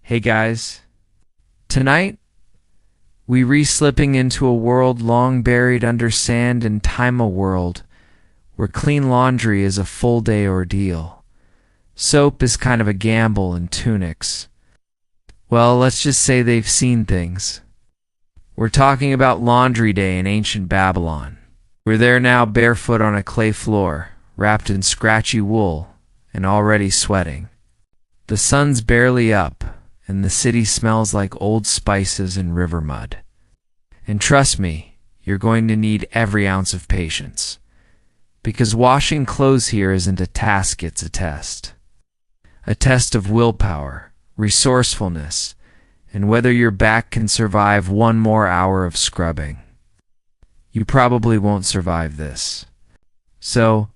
Hey guys, tonight we re-slipping into a world long buried under sand and time, a world where clean laundry is a full day ordeal. Soap is kind of a gamble and tunics, well, let's just say they've seen things. We're talking about laundry day in ancient Babylon. We're there now, barefoot on a clay floor, wrapped in scratchy wool and already sweating. The sun's barely up, and the city smells like old spices and river mud. And trust me, you're going to need every ounce of patience. Because washing clothes here isn't a task, it's a test. A test of willpower, resourcefulness, and whether your back can survive one more hour of scrubbing. You probably won't survive this. So,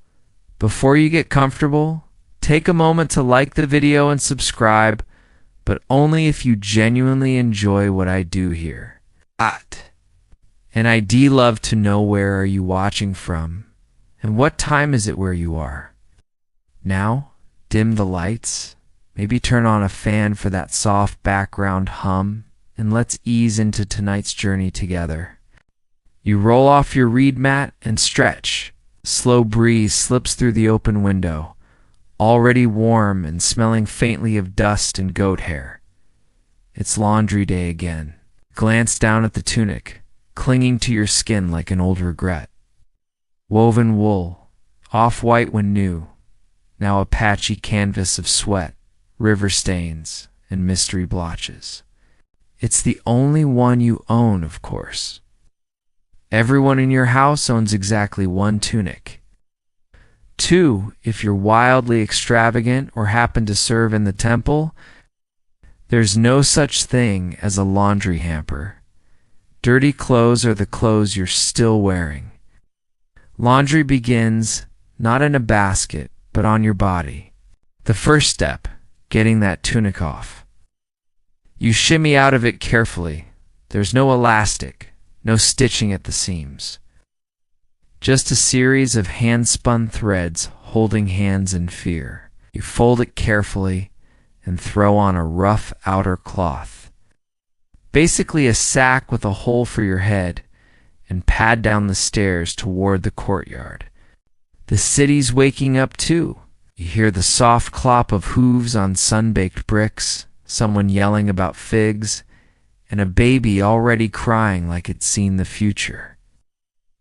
before you get comfortable, take a moment to like the video and subscribe, but only if you genuinely enjoy what I do here. And I'd love to know, where are you watching from, and what time is it where you are? Now, dim the lights, maybe turn on a fan for that soft background hum, and let's ease into tonight's journey together. You roll off your reed mat and stretch. A slow breeze slips through the open window, already warm and smelling faintly of dust and goat hair. It's laundry day again. Glance down at the tunic, clinging to your skin like an old regret. Woven wool, off-white when new, now a patchy canvas of sweat, river stains, and mystery blotches. It's the only one you own, of course. Everyone in your house owns exactly one tunic. Two, if you're wildly extravagant or happen to serve in the temple. There's no such thing as a laundry hamper. Dirty clothes are the clothes you're still wearing. Laundry begins not in a basket, but on your body. The first step, getting that tunic off. You shimmy out of it carefully. There's no elastic, no stitching at the seams. Just a series of hand-spun threads holding hands in fear. You fold it carefully and throw on a rough outer cloth. Basically a sack with a hole for your head, and pad down the stairs toward the courtyard. The city's waking up too. You hear the soft clop of hooves on sun-baked bricks, someone yelling about figs, and a baby already crying like it's seen the future.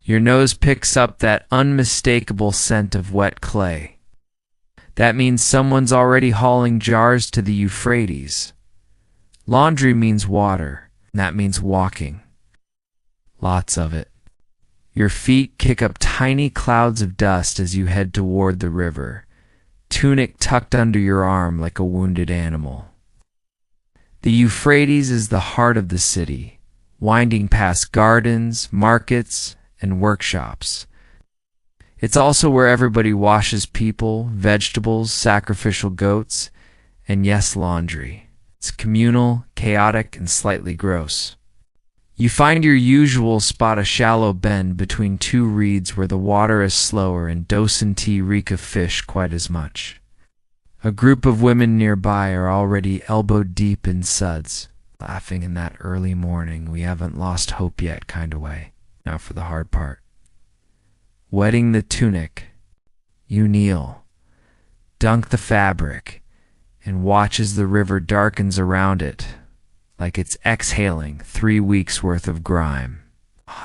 Your nose picks up that unmistakable scent of wet clay. That means someone's already hauling jars to the Euphrates. Laundry means water, and that means walking. Lots of it. Your feet kick up tiny clouds of dust as you head toward the river, tunic tucked under your arm like a wounded animal. The Euphrates is the heart of the city, winding past gardens, markets, and workshops. It's also where everybody washes people, vegetables, sacrificial goats, and yes, laundry. It's communal, chaotic, and slightly gross. You find your usual spot, a shallow bend between two reeds where the water is slower and docentee reek of fish quite as much. A group of women nearby are already elbow-deep in suds, laughing in that early morning we haven't lost hope yet kind of way. Now for the hard part. Wetting the tunic, you kneel, dunk the fabric, and watch as the river darkens around it, like it's exhaling 3 weeks' worth of grime.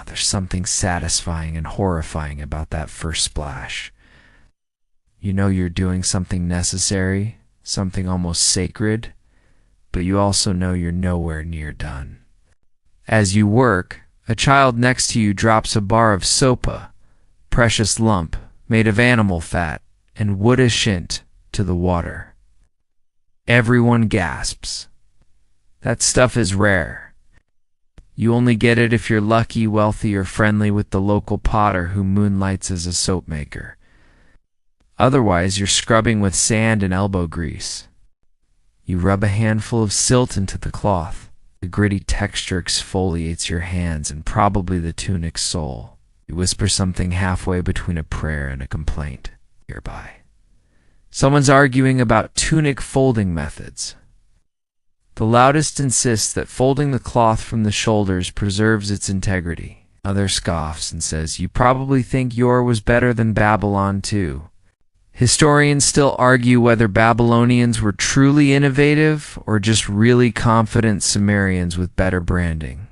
There's something satisfying and horrifying about that first splash. You know you're doing something necessary, something almost sacred, but you also know you're nowhere near done. As you work, a child next to you drops a bar of sopa, precious lump made of animal fat and wood ashint, to the water. Everyone gasps. That stuff is rare. You only get it if you're lucky, wealthy, or friendly with the local potter who moonlights as a soap maker. Otherwise, you're scrubbing with sand and elbow grease. You rub a handful of silt into the cloth. The gritty texture exfoliates your hands and probably the tunic's sole. You whisper something halfway between a prayer and a complaint nearby. Someone's arguing about tunic folding methods. The loudest insists that folding the cloth from the shoulders preserves its integrity. Other scoffs and says, "You probably think your was better than Babylon too." Historians still argue whether Babylonians were truly innovative or just really confident Sumerians with better branding.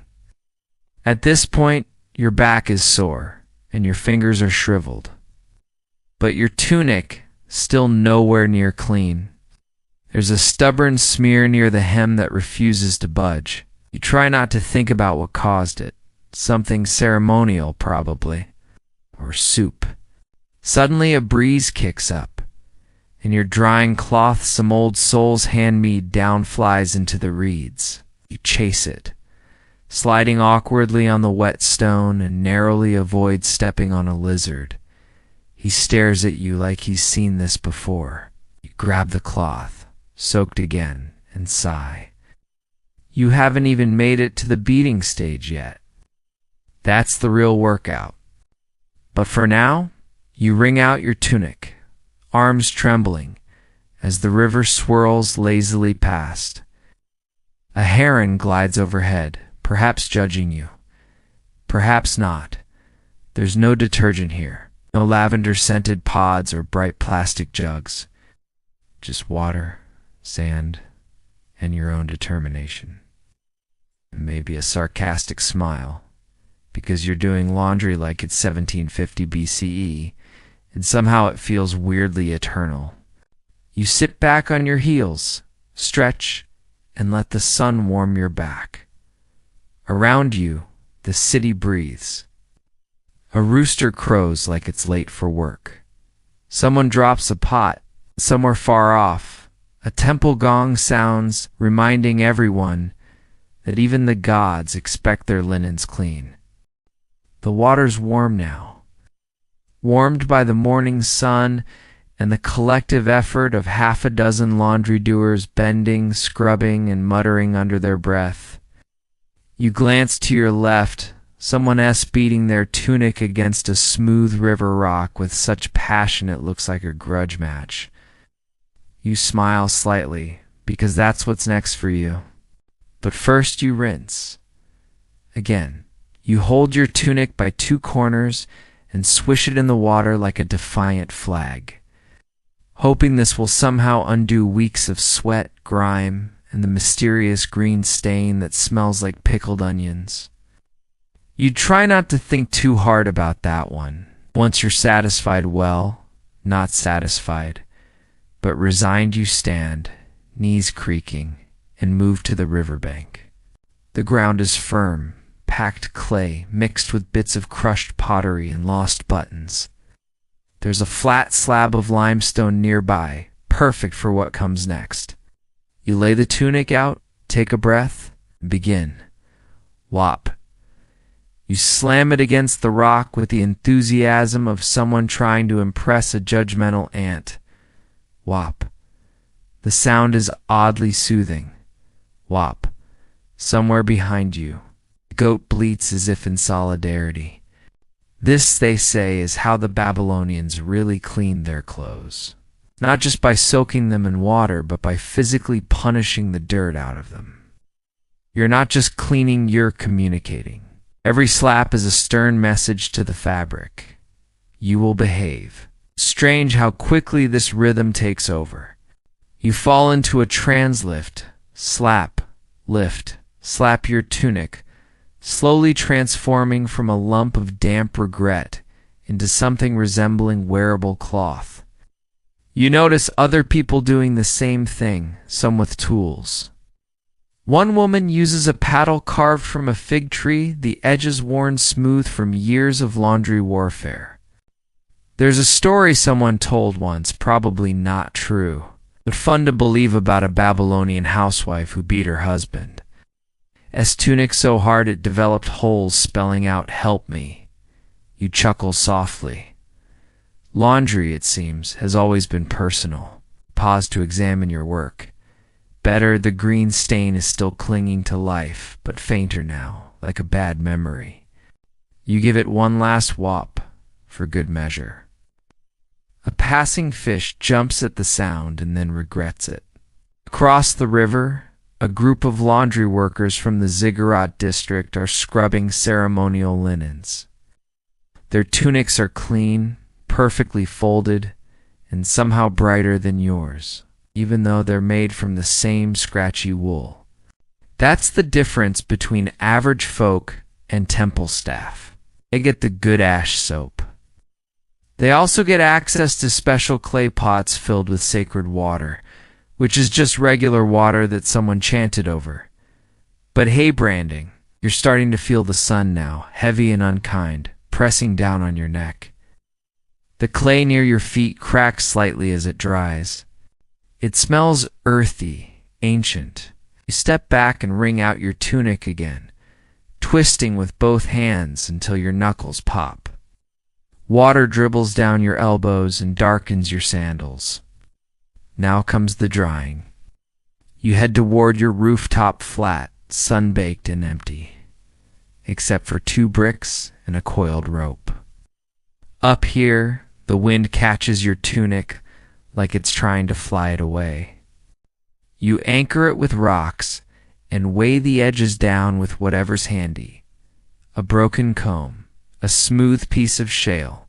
At this point, your back is sore and your fingers are shriveled. But your tunic, still nowhere near clean. There's a stubborn smear near the hem that refuses to budge. You try not to think about what caused it. Something ceremonial, probably. Or soup. Suddenly a breeze kicks up, and your drying cloth some old soul's hand-me down flies into the reeds. You chase it, sliding awkwardly on the wet stone and narrowly avoid stepping on a lizard. He stares at you like he's seen this before. You grab the cloth, soaked again, and sigh. You haven't even made it to the beating stage yet. That's the real workout. But for now, you wring out your tunic, arms trembling, as the river swirls lazily past. A heron glides overhead, perhaps judging you. Perhaps not. There's no detergent here, no lavender-scented pods or bright plastic jugs. Just water, sand, and your own determination. And maybe a sarcastic smile, because you're doing laundry like it's 1750 BCE, and somehow it feels weirdly eternal. You sit back on your heels, stretch, and let the sun warm your back. Around you, the city breathes. A rooster crows like it's late for work. Someone drops a pot. Somewhere far off, a temple gong sounds, reminding everyone that even the gods expect their linens clean. The water's warm now, warmed by the morning sun and the collective effort of half a dozen laundry doers bending, scrubbing, and muttering under their breath. You glance to your left, someone else beating their tunic against a smooth river rock with such passion it looks like a grudge match. You smile slightly, because that's what's next for you. But first you rinse. Again, you hold your tunic by two corners and swish it in the water like a defiant flag, hoping this will somehow undo weeks of sweat, grime, and the mysterious green stain that smells like pickled onions. You try not to think too hard about that one. Once you're satisfied, well, not satisfied, but resigned you stand, knees creaking, and move to the riverbank. The ground is firm, packed clay mixed with bits of crushed pottery and lost buttons. There's a flat slab of limestone nearby, perfect for what comes next. You lay the tunic out, take a breath, and begin. Whop. You slam it against the rock with the enthusiasm of someone trying to impress a judgmental ant. Whop. The sound is oddly soothing. Whop. Somewhere behind you, the goat bleats as if in solidarity. This, they say, is how the Babylonians really cleaned their clothes. Not just by soaking them in water, but by physically punishing the dirt out of them. You're not just cleaning, you're communicating. Every slap is a stern message to the fabric. You will behave. Strange how quickly this rhythm takes over. You fall into a translift. Slap, lift, slap your tunic, slowly transforming from a lump of damp regret into something resembling wearable cloth. You notice other people doing the same thing, some with tools. One woman uses a paddle carved from a fig tree, the edges worn smooth from years of laundry warfare. There's a story someone told once, probably not true, but fun to believe, about a Babylonian housewife who beat her husband. S tunic so hard it developed holes spelling out, "Help me." You chuckle softly. Laundry, it seems, has always been personal. Pause to examine your work. Better, the green stain is still clinging to life, but fainter now, like a bad memory. You give it one last whop, for good measure. A passing fish jumps at the sound and then regrets it. Across the river, A group of laundry workers from the ziggurat district are scrubbing ceremonial linens. Their tunics are clean, perfectly folded, and somehow brighter than yours, even though they're made from the same scratchy wool. That's the difference between average folk and temple staff. They get the good ash soap. They also get access to special clay pots filled with sacred water, which is just regular water that someone chanted over. But hey, Branding, you're starting to feel the sun now, heavy and unkind, pressing down on your neck. The clay near your feet cracks slightly as it dries. It smells earthy, ancient. You step back and wring out your tunic again, twisting with both hands until your knuckles pop. Water dribbles down your elbows and darkens your sandals. Now comes the drying. You head toward your rooftop flat, sun-baked and empty, except for 2 bricks and a coiled rope. Up here, the wind catches your tunic like it's trying to fly it away. You anchor it with rocks and weigh the edges down with whatever's handy. A broken comb, a smooth piece of shale,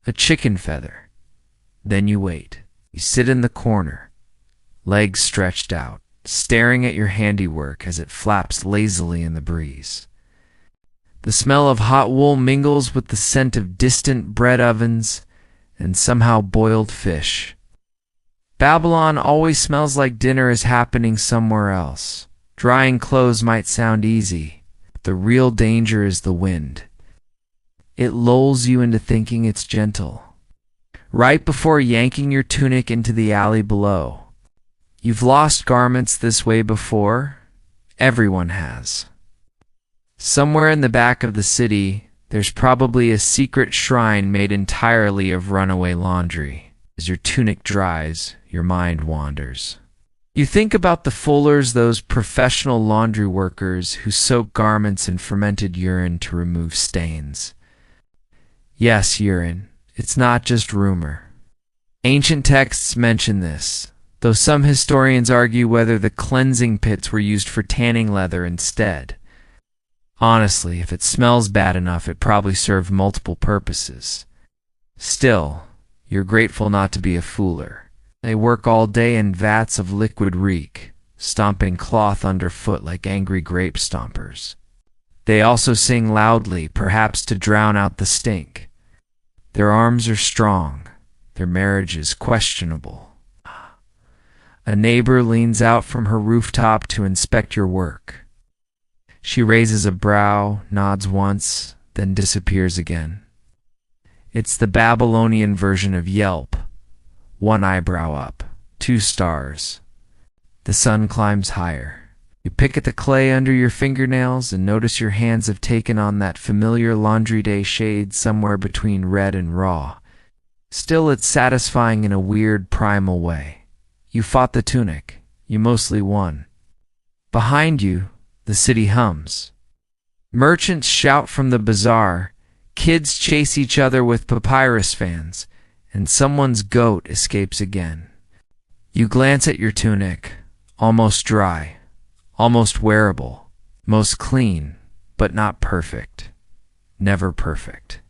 a chicken feather. Then you wait. You sit in the corner, legs stretched out, staring at your handiwork as it flaps lazily in the breeze. The smell of hot wool mingles with the scent of distant bread ovens and somehow boiled fish. Babylon always smells like dinner is happening somewhere else. Drying clothes might sound easy, but the real danger is the wind. It lulls you into thinking it's gentle, right before yanking your tunic into the alley below. You've lost garments this way before. Everyone has. Somewhere in the back of the city, there's probably a secret shrine made entirely of runaway laundry. As your tunic dries, your mind wanders. You think about the fullers, those professional laundry workers who soak garments in fermented urine to remove stains. Yes, urine. It's not just rumor. Ancient texts mention this, though some historians argue whether the cleansing pits were used for tanning leather instead. Honestly, if it smells bad enough, it probably served multiple purposes. Still, you're grateful not to be a fooler. They work all day in vats of liquid reek, stomping cloth underfoot like angry grape stompers. They also sing loudly, perhaps to drown out the stink. Their arms are strong. Their marriage is questionable. A neighbor leans out from her rooftop to inspect your work. She raises a brow, nods once, then disappears again. It's the Babylonian version of Yelp. 1 eyebrow up, 2 stars. The sun climbs higher. You pick at the clay under your fingernails and notice your hands have taken on that familiar laundry day shade somewhere between red and raw. Still, it's satisfying in a weird, primal way. You fought the tunic. You mostly won. Behind you, the city hums. Merchants shout from the bazaar. Kids chase each other with papyrus fans, and someone's goat escapes again. You glance at your tunic, almost dry, almost wearable, most clean, but not perfect. Never perfect.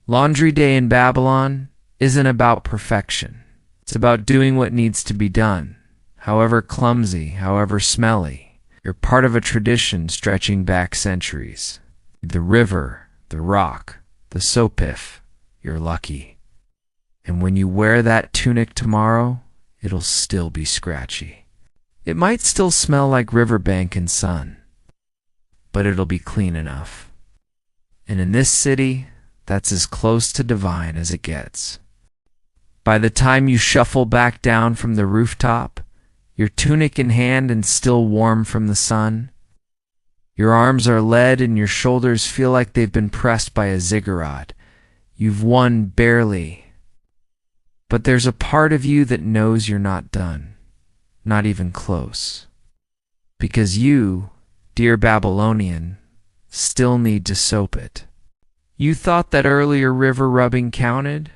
Laundry day in Babylon isn't about perfection. It's about doing what needs to be done, however clumsy, however smelly. You're part of a tradition stretching back centuries. The river, the rock, the soapif, you're lucky. And when you wear that tunic tomorrow, it'll still be scratchy. It might still smell like riverbank and sun, but it'll be clean enough. And in this city, that's as close to divine as it gets. By the time you shuffle back down from the rooftop, your tunic in hand and still warm from the sun, your arms are lead and your shoulders feel like they've been pressed by a ziggurat. You've won barely. But there's a part of you that knows you're not done, not even close. Because you, dear Babylonian, still need to soap it. You thought that earlier river rubbing counted?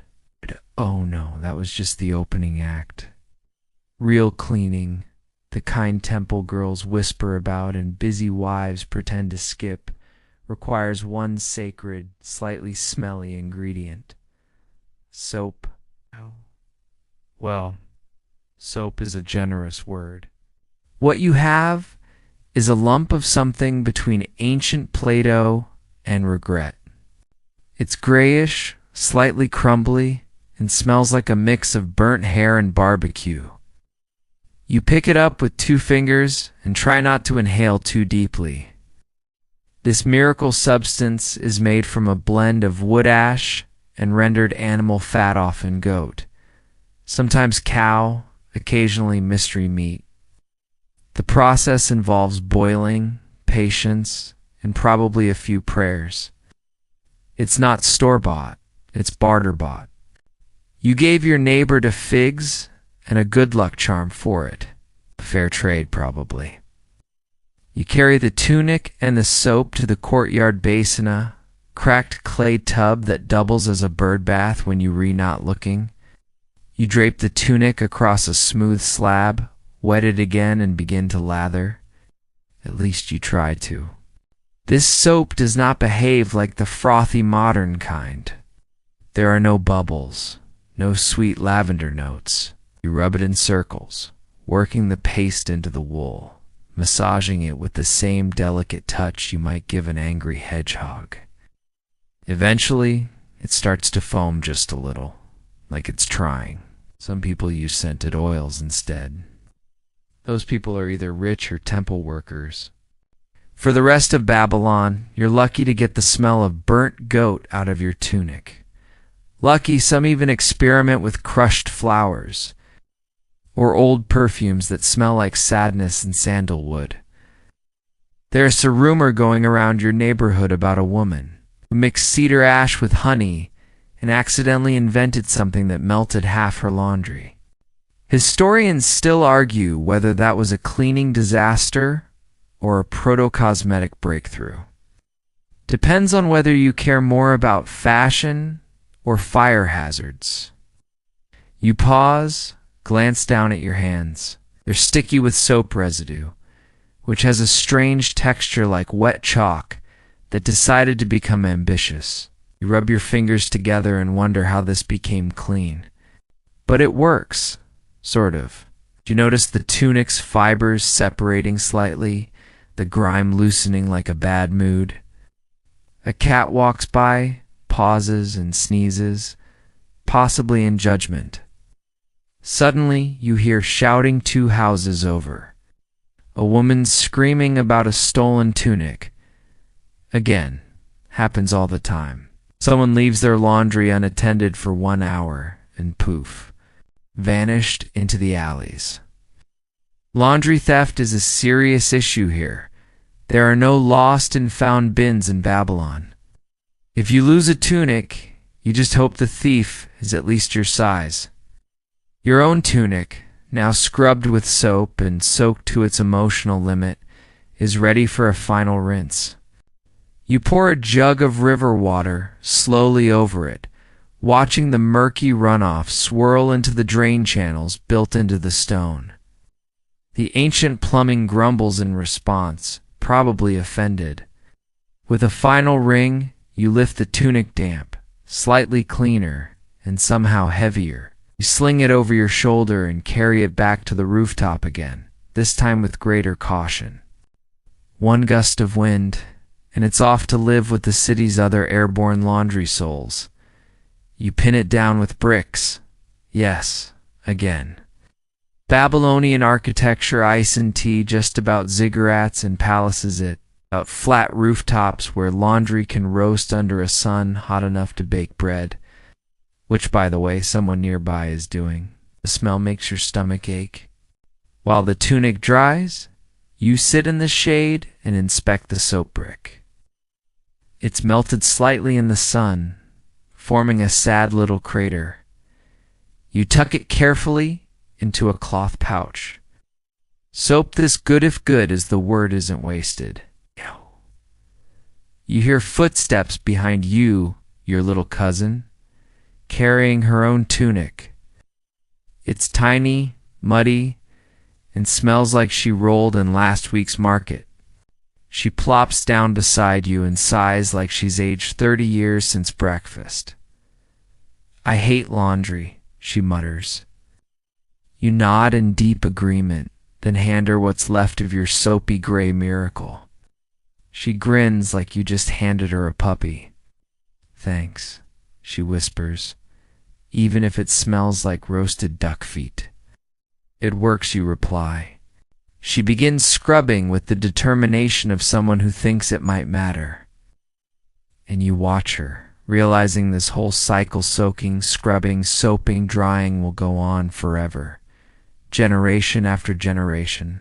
Oh no, that was just the opening act. Real cleaning, the kind temple girls whisper about and busy wives pretend to skip, requires one sacred, slightly smelly ingredient: soap. Well, soap is a generous word. What you have is a lump of something between ancient Play-Doh and regret. It's grayish, slightly crumbly, and smells like a mix of burnt hair and barbecue. You pick it up with 2 fingers and try not to inhale too deeply. This miracle substance is made from a blend of wood ash and rendered animal fat, often goat, sometimes cow, occasionally mystery meat. The process involves boiling, patience, and probably a few prayers. It's not store-bought, it's barter-bought. You gave your neighbor to figs and a good luck charm for it. Fair trade, probably. You carry the tunic and the soap to the courtyard basin, a cracked clay tub that doubles as a bird bath when you not looking. You drape the tunic across a smooth slab, wet it again, and begin to lather. At least you try to. This soap does not behave like the frothy modern kind. There are no bubbles, no sweet lavender notes. You rub it in circles, working the paste into the wool, massaging it with the same delicate touch you might give an angry hedgehog. Eventually, it starts to foam just a little, like it's trying. Some people use scented oils instead. Those people are either rich or temple workers. For the rest of Babylon, you're lucky to get the smell of burnt goat out of your tunic. Lucky some even experiment with crushed flowers, or old perfumes that smell like sadness and sandalwood. There's a rumor going around your neighborhood about a woman who mixed cedar ash with honey and accidentally invented something that melted half her laundry. Historians still argue whether that was a cleaning disaster or a proto-cosmetic breakthrough. Depends on whether you care more about fashion or fire hazards. You pause, glance down at your hands. They're sticky with soap residue, which has a strange texture like wet chalk that decided to become ambitious. You rub your fingers together and wonder how this became clean. But it works, sort of. Do you notice the tunic's fibers separating slightly, the grime loosening like a bad mood? A cat walks by, pauses and sneezes, possibly in judgment. Suddenly, you hear shouting 2 houses over. A woman screaming about a stolen tunic. Again, happens all the time. Someone leaves their laundry unattended for 1 hour, and poof, vanished into the alleys. Laundry theft is a serious issue here. There are no lost and found bins in Babylon. If you lose a tunic, you just hope the thief is at least your size. Your own tunic, now scrubbed with soap and soaked to its emotional limit, is ready for a final rinse. You pour a jug of river water slowly over it, watching the murky runoff swirl into the drain channels built into the stone. The ancient plumbing grumbles in response, probably offended. With a final wring, you lift the tunic damp, slightly cleaner, and somehow heavier. You sling it over your shoulder and carry it back to the rooftop again, this time with greater caution. 1 gust of wind, and it's off to live with the city's other airborne laundry souls. You pin it down with bricks. Yes, again. Babylonian architecture, ice and tea, just about ziggurats and palaces it, about flat rooftops where laundry can roast under a sun hot enough to bake bread, which, by the way, someone nearby is doing. The smell makes your stomach ache. While the tunic dries, you sit in the shade and inspect the soap brick. It's melted slightly in the sun, forming a sad little crater. You tuck it carefully into a cloth pouch. Soap this good if good, as the word isn't wasted. You hear footsteps behind you, your little cousin, carrying her own tunic. It's tiny, muddy, and smells like she rolled in last week's market. She plops down beside you and sighs like she's aged 30 years since breakfast. "I hate laundry," she mutters. You nod in deep agreement, then hand her what's left of your soapy gray miracle. She grins like you just handed her a puppy. "Thanks," she whispers, "even if it smells like roasted duck feet." "It works," you reply. She begins scrubbing with the determination of someone who thinks it might matter. And you watch her, realizing this whole cycle, soaking, scrubbing, soaping, drying, will go on forever. Generation after generation.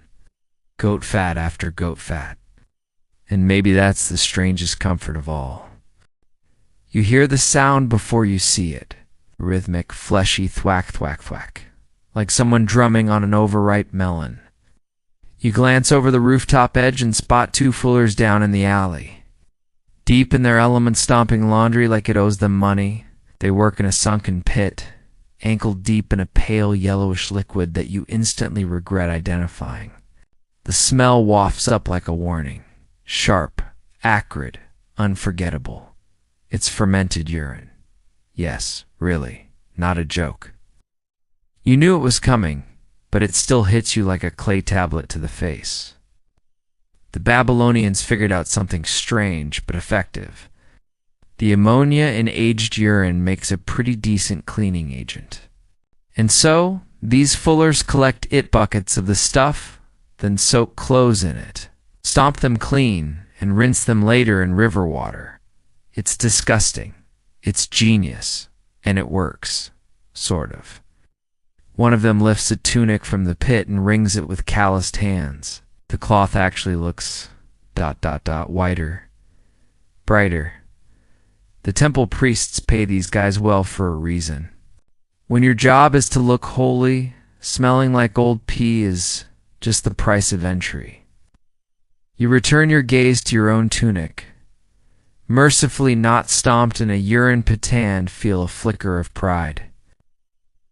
Goat fat after goat fat. And maybe that's the strangest comfort of all. You hear the sound before you see it. Rhythmic, fleshy thwack, thwack, thwack. Like someone drumming on an overripe melon. You glance over the rooftop edge and spot two foolers down in the alley. Deep in their element, stomping laundry like it owes them money. They work in a sunken pit, ankle deep in a pale yellowish liquid that you instantly regret identifying. The smell wafts up like a warning. Sharp, acrid, unforgettable. It's fermented urine. Yes, really, not a joke. You knew it was coming, but it still hits you like a clay tablet to the face. The Babylonians figured out something strange but effective. The ammonia in aged urine makes a pretty decent cleaning agent. And so, these fullers collect it buckets of the stuff, then soak clothes in it, stomp them clean, and rinse them later in river water. It's disgusting. It's genius. And it works. Sort of. One of them lifts a tunic from the pit and wrings it with calloused hands. The cloth actually looks ... whiter. Brighter. The temple priests pay these guys well for a reason. When your job is to look holy, smelling like old pee is just the price of entry. You return your gaze to your own tunic. Mercifully not stomped in a urine pit, and feel a flicker of pride.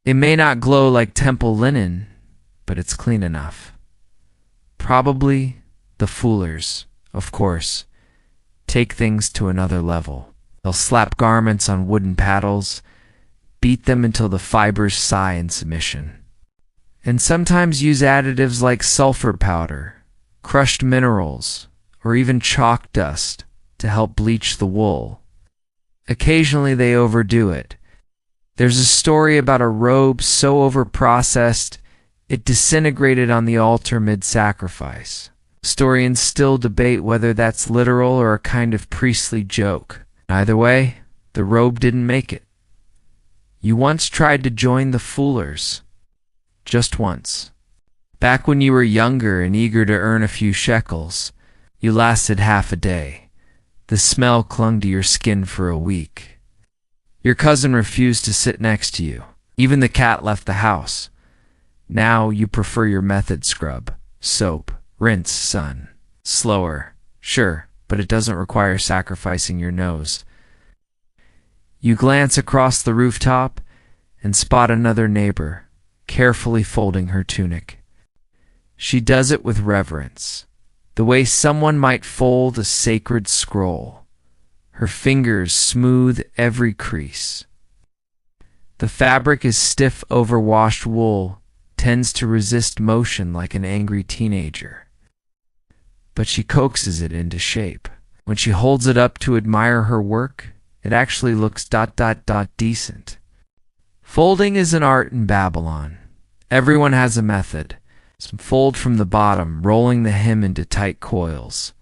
It may not glow like temple linen, but it's clean enough. Probably the foolers, of course, take things to another level. They'll slap garments on wooden paddles, beat them until the fibers sigh in submission. And sometimes use additives like sulfur powder, crushed minerals, or even chalk dust to help bleach the wool. Occasionally they overdo it. There's a story about a robe so overprocessed it disintegrated on the altar mid-sacrifice. Historians still debate whether that's literal or a kind of priestly joke. Either way, the robe didn't make it. You once tried to join the foolers. Just once. Back when you were younger and eager to earn a few shekels, you lasted half a day. The smell clung to your skin for a week. Your cousin refused to sit next to you. Even the cat left the house. Now you prefer your method scrub. Soap. Rinse, son. Slower. Sure, but it doesn't require sacrificing your nose. You glance across the rooftop and spot another neighbor, carefully folding her tunic. She does it with reverence, the way someone might fold a sacred scroll. Her fingers smooth every crease. The fabric is stiff, overwashed wool, tends to resist motion like an angry teenager. But she coaxes it into shape. When she holds it up to admire her work, it actually looks ... decent. Folding is an art in Babylon. Everyone has a method. Some fold from the bottom, rolling the hem into tight coils.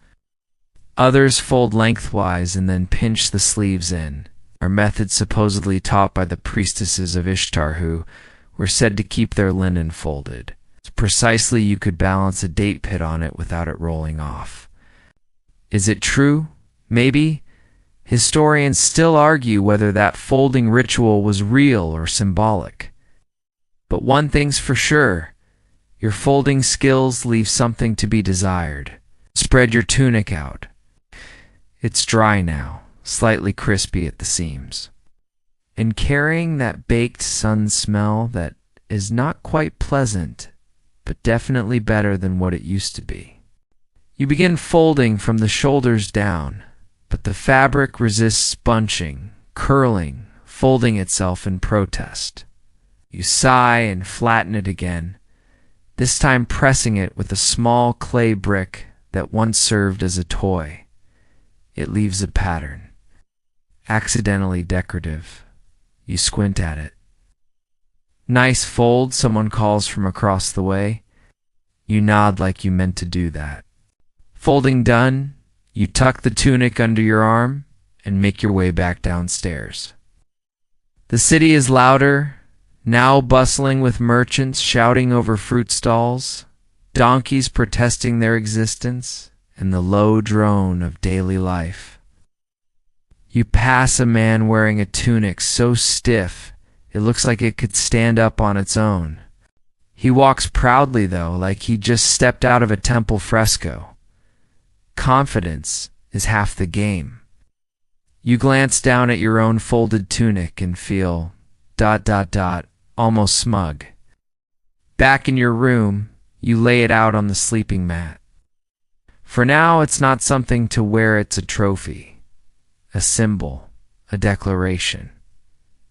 Others fold lengthwise and then pinch the sleeves in, a method supposedly taught by the priestesses of Ishtar who were said to keep their linen folded. So precisely you could balance a date pit on it without it rolling off. Is it true? Maybe. Historians still argue whether that folding ritual was real or symbolic. But one thing's for sure, your folding skills leave something to be desired. Spread your tunic out. It's dry now, slightly crispy at the seams. And carrying that baked sun smell that is not quite pleasant but definitely better than what it used to be. You begin folding from the shoulders down, but the fabric resists bunching, curling, folding itself in protest. You sigh and flatten it again, this time pressing it with a small clay brick that once served as a toy. It leaves a pattern, accidentally decorative. You squint at it. "Nice fold," someone calls from across the way. You nod like you meant to do that. Folding done, you tuck the tunic under your arm and make your way back downstairs. The city is louder, now bustling with merchants shouting over fruit stalls, donkeys protesting their existence, and the low drone of daily life. You pass a man wearing a tunic so stiff it looks like it could stand up on its own. He walks proudly, though, like he just stepped out of a temple fresco. Confidence is half the game. You glance down at your own folded tunic and feel ... almost smug. Back in your room, you lay it out on the sleeping mat. For now, it's not something to wear, it's a trophy, a symbol, a declaration.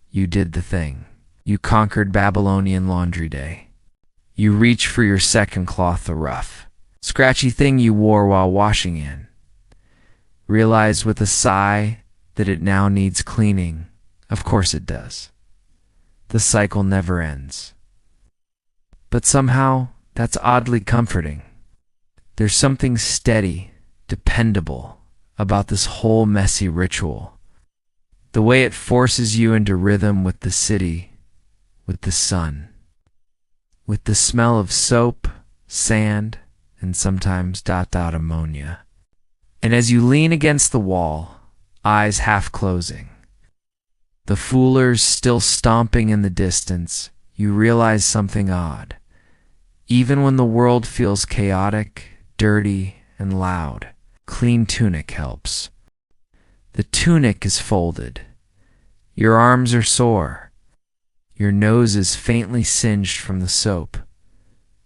You did the thing. You conquered Babylonian laundry day. You reach for your second cloth, the rough, scratchy thing you wore while washing in. Realize with a sigh that it now needs cleaning. Of course it does. The cycle never ends. But somehow, that's oddly comforting. There's something steady, dependable about this whole messy ritual. The way it forces you into rhythm with the city, with the sun, with the smell of soap, sand, and sometimes ... ammonia. And as you lean against the wall, eyes half closing, the foolers still stomping in the distance, you realize something odd. Even when the world feels chaotic, dirty, and loud, clean tunic helps. The tunic is folded. Your arms are sore. Your nose is faintly singed from the soap.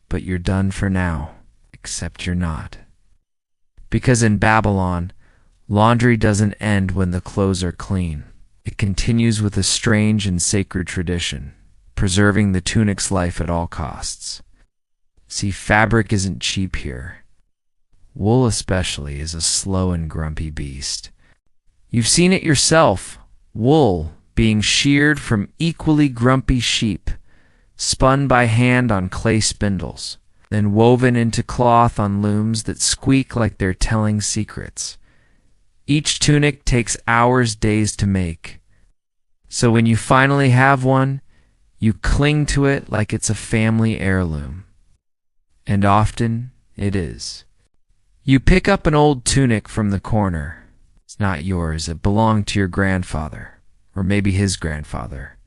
But you're done for now, except you're not. Because in Babylon, laundry doesn't end when the clothes are clean. It continues with a strange and sacred tradition, preserving the tunic's life at all costs. See, fabric isn't cheap here. Wool especially is a slow and grumpy beast. You've seen it yourself, wool being sheared from equally grumpy sheep, spun by hand on clay spindles, then woven into cloth on looms that squeak like they're telling secrets. Each tunic takes hours, days to make. So when you finally have one, you cling to it like it's a family heirloom. And often it is. You pick up an old tunic from the corner. It's not yours, it belonged to your grandfather, or maybe his grandfather.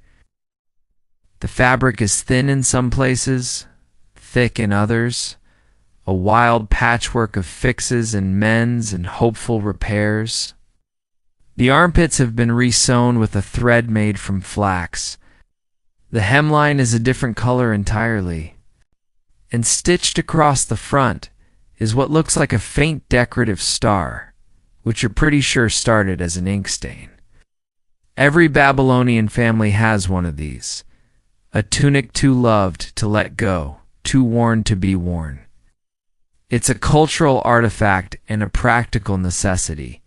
The fabric is thin in some places, thick in others, a wild patchwork of fixes and mends and hopeful repairs. The armpits have been re-sewn with a thread made from flax. The hemline is a different color entirely. And stitched across the front is what looks like a faint decorative star, which you're pretty sure started as an ink stain. Every Babylonian family has one of these, a tunic too loved to let go, too worn to be worn. It's a cultural artifact and a practical necessity,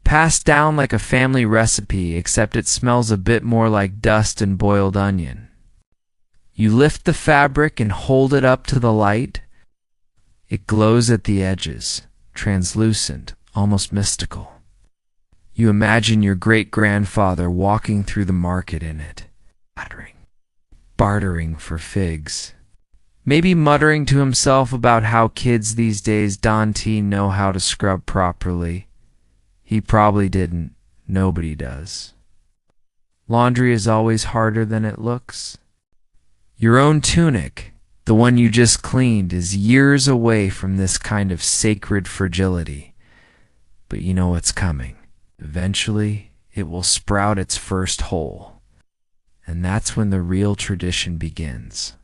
passed down like a family recipe, except it smells a bit more like dust and boiled onion. You lift the fabric and hold it up to the light. It glows at the edges, translucent, almost mystical. You imagine your great-grandfather walking through the market in it, bartering for figs. Maybe muttering to himself about how kids these days don't know how to scrub properly. He probably didn't. Nobody does. Laundry is always harder than it looks. Your own tunic, the one you just cleaned, is years away from this kind of sacred fragility. But you know what's coming. Eventually, it will sprout its first hole. And that's when the real tradition begins.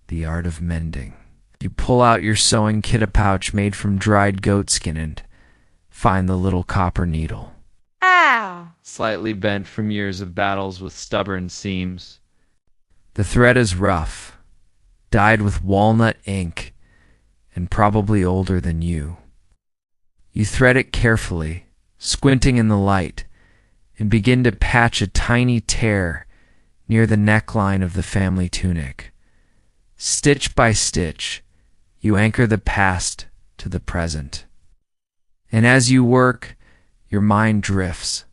the art of mending. You pull out your sewing kit, a pouch made from dried goatskin, and find the little copper needle. Ow! Slightly bent from years of battles with stubborn seams. The thread is rough, dyed with walnut ink, and probably older than you. You thread it carefully, squinting in the light, and begin to patch a tiny tear near the neckline of the family tunic. Stitch by stitch, you anchor the past to the present. And as you work, your mind drifts.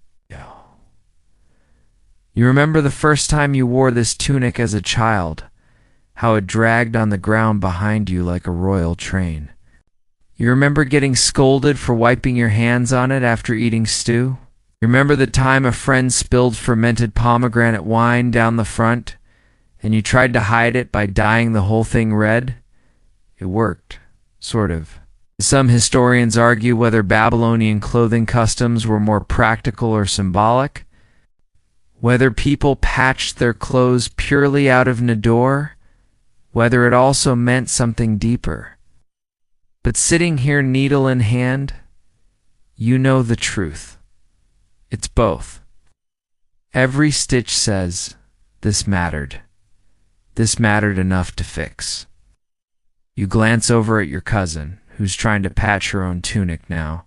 You remember the first time you wore this tunic as a child, how it dragged on the ground behind you like a royal train. You remember getting scolded for wiping your hands on it after eating stew? You remember the time a friend spilled fermented pomegranate wine down the front, and you tried to hide it by dyeing the whole thing red? It worked, sort of. Some historians argue whether Babylonian clothing customs were more practical or symbolic, whether people patched their clothes purely out of Nador, whether it also meant something deeper. But sitting here needle in hand, you know the truth. It's both. Every stitch says, this mattered. This mattered enough to fix. You glance over at your cousin, who's trying to patch her own tunic now.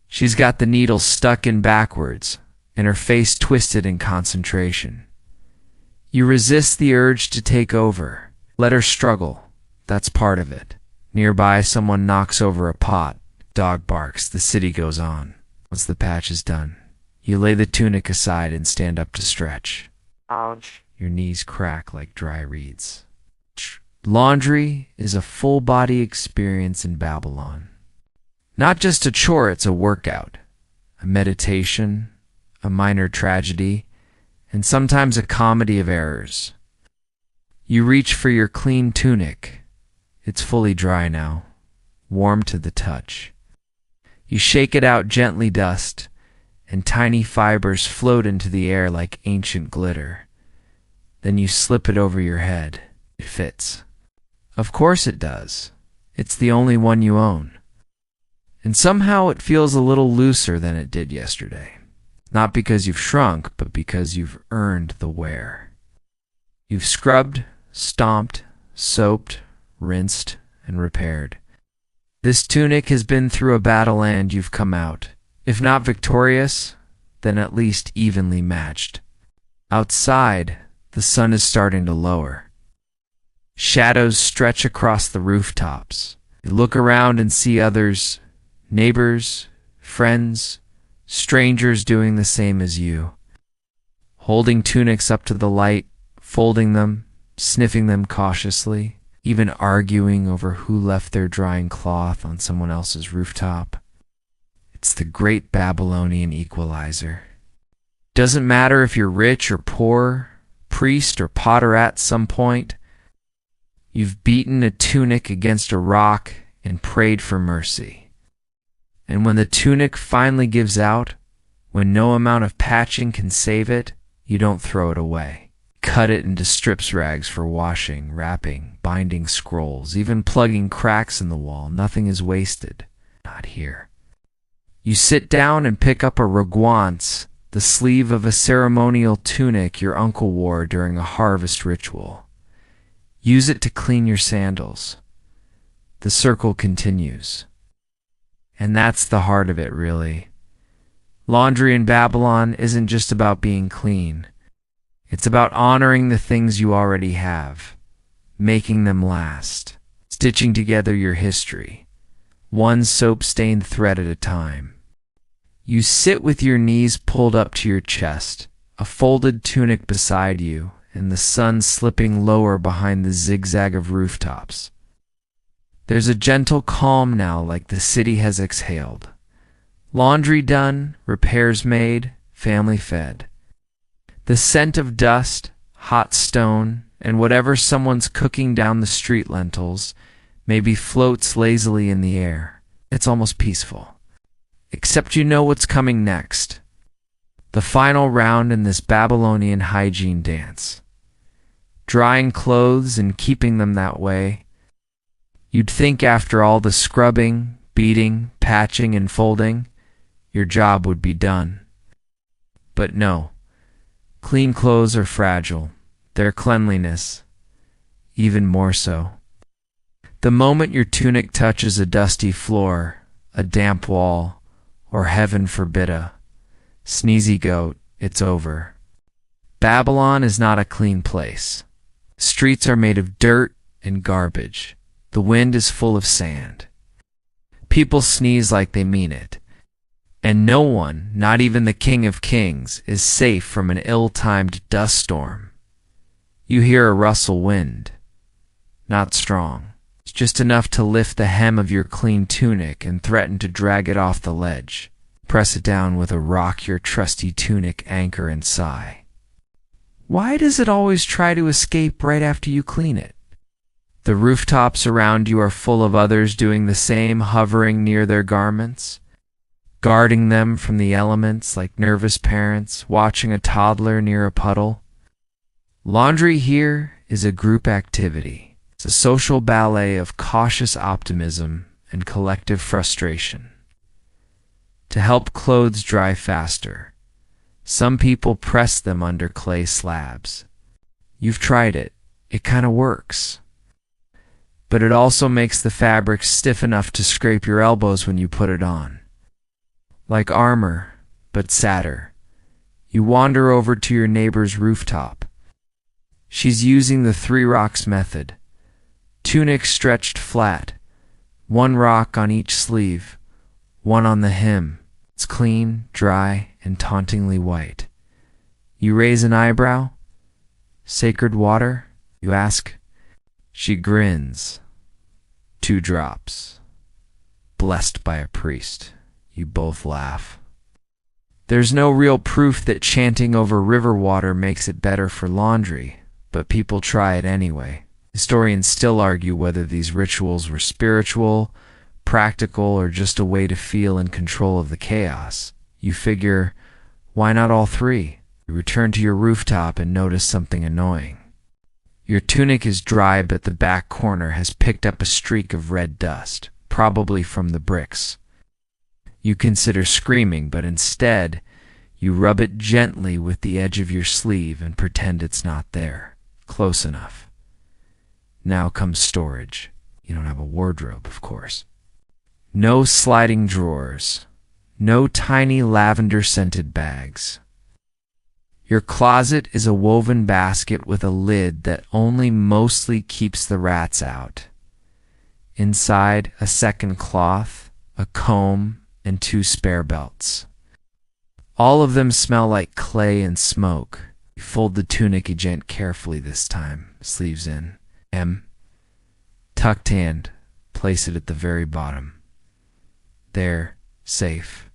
She's got the needle stuck in backwards, and her face twisted in concentration. You resist the urge to take over. Let her struggle. That's part of it. Nearby, someone knocks over a pot. Dog barks. The city goes on. Once the patch is done, you lay the tunic aside and stand up to stretch. Ouch. Your knees crack like dry reeds. Laundry is a full-body experience in Babylon. Not just a chore, it's a workout, a meditation, a minor tragedy, and sometimes a comedy of errors. You reach for your clean tunic. It's fully dry now, warm to the touch. You shake it out, gently dust, and tiny fibers float into the air like ancient glitter. Then you slip it over your head. It fits. Of course it does. It's the only one you own. And somehow it feels a little looser than it did yesterday. Not because you've shrunk, but because you've earned the wear. You've scrubbed, stomped, soaped, rinsed, and repaired. This tunic has been through a battle and you've come out, if not victorious, then at least evenly matched. Outside, the sun is starting to lower. Shadows stretch across the rooftops. You look around and see others, neighbors, friends, strangers doing the same as you, holding tunics up to the light, folding them, sniffing them cautiously, even arguing over who left their drying cloth on someone else's rooftop. It's the great Babylonian equalizer. Doesn't matter if you're rich or poor, priest or potter at some point, you've beaten a tunic against a rock and prayed for mercy. And when the tunic finally gives out, when no amount of patching can save it, you don't throw it away. Cut it into strips rags for washing, wrapping, binding scrolls, even plugging cracks in the wall. Nothing is wasted. Not here. You sit down and pick up a raguance, the sleeve of a ceremonial tunic your uncle wore during a harvest ritual. Use it to clean your sandals. The circle continues. And that's the heart of it, really. Laundry in Babylon isn't just about being clean. It's about honoring the things you already have, making them last, stitching together your history, one soap-stained thread at a time. You sit with your knees pulled up to your chest, a folded tunic beside you, and the sun slipping lower behind the zigzag of rooftops. There's a gentle calm now, like the city has exhaled. Laundry done, repairs made, family fed. The scent of dust, hot stone, and whatever someone's cooking down the street lentils maybe floats lazily in the air. It's almost peaceful. Except you know what's coming next. The final round in this Babylonian hygiene dance. drying clothes and keeping them that way. You'd think after all the scrubbing, beating, patching, and folding, your job would be done. But no, clean clothes are fragile, their cleanliness even more so. The moment your tunic touches a dusty floor, a damp wall, or heaven forbid a sneezy goat, it's over. Babylon is not a clean place. Streets are made of dirt and garbage. The wind is full of sand. People sneeze like they mean it. And no one, not even the King of Kings, is safe from an ill-timed dust storm. You hear a rustle wind. Not strong. It's just enough to lift the hem of your clean tunic and threaten to drag it off the ledge. Press it down with a rock your trusty tunic anchor and sigh. Why does it always try to escape right after you clean it? The rooftops around you are full of others doing the same, hovering near their garments, guarding them from the elements like nervous parents watching a toddler near a puddle. Laundry here is a group activity. It's a social ballet of cautious optimism and collective frustration. To help clothes dry faster, some people press them under clay slabs. You've tried it. It kind of works. But it also makes the fabric stiff enough to scrape your elbows when you put it on. Like armor, but sadder. You wander over to your neighbor's rooftop. She's using the 3 rocks method. Tunic stretched flat, 1 rock on each sleeve, 1 on the hem. It's clean, dry, and tauntingly white. You raise an eyebrow? Sacred water? You ask. She grins. 2 drops. Blessed by a priest. You both laugh. There's no real proof that chanting over river water makes it better for laundry, but people try it anyway. Historians still argue whether these rituals were spiritual, practical, or just a way to feel in control of the chaos. You figure, why not all 3? You return to your rooftop and notice something annoying. Your tunic is dry, but the back corner has picked up a streak of red dust, probably from the bricks. You consider screaming, but instead, you rub it gently with the edge of your sleeve and pretend it's not there. Close enough. Now comes storage. You don't have a wardrobe, of course. No sliding drawers. No tiny lavender-scented bags. Your closet is a woven basket with a lid that only mostly keeps the rats out. Inside, a second cloth, a comb, and 2 spare belts. All of them smell like clay and smoke. You fold the tunic agent carefully this time, sleeves in. Tucked hand, place it at the very bottom. There, safe.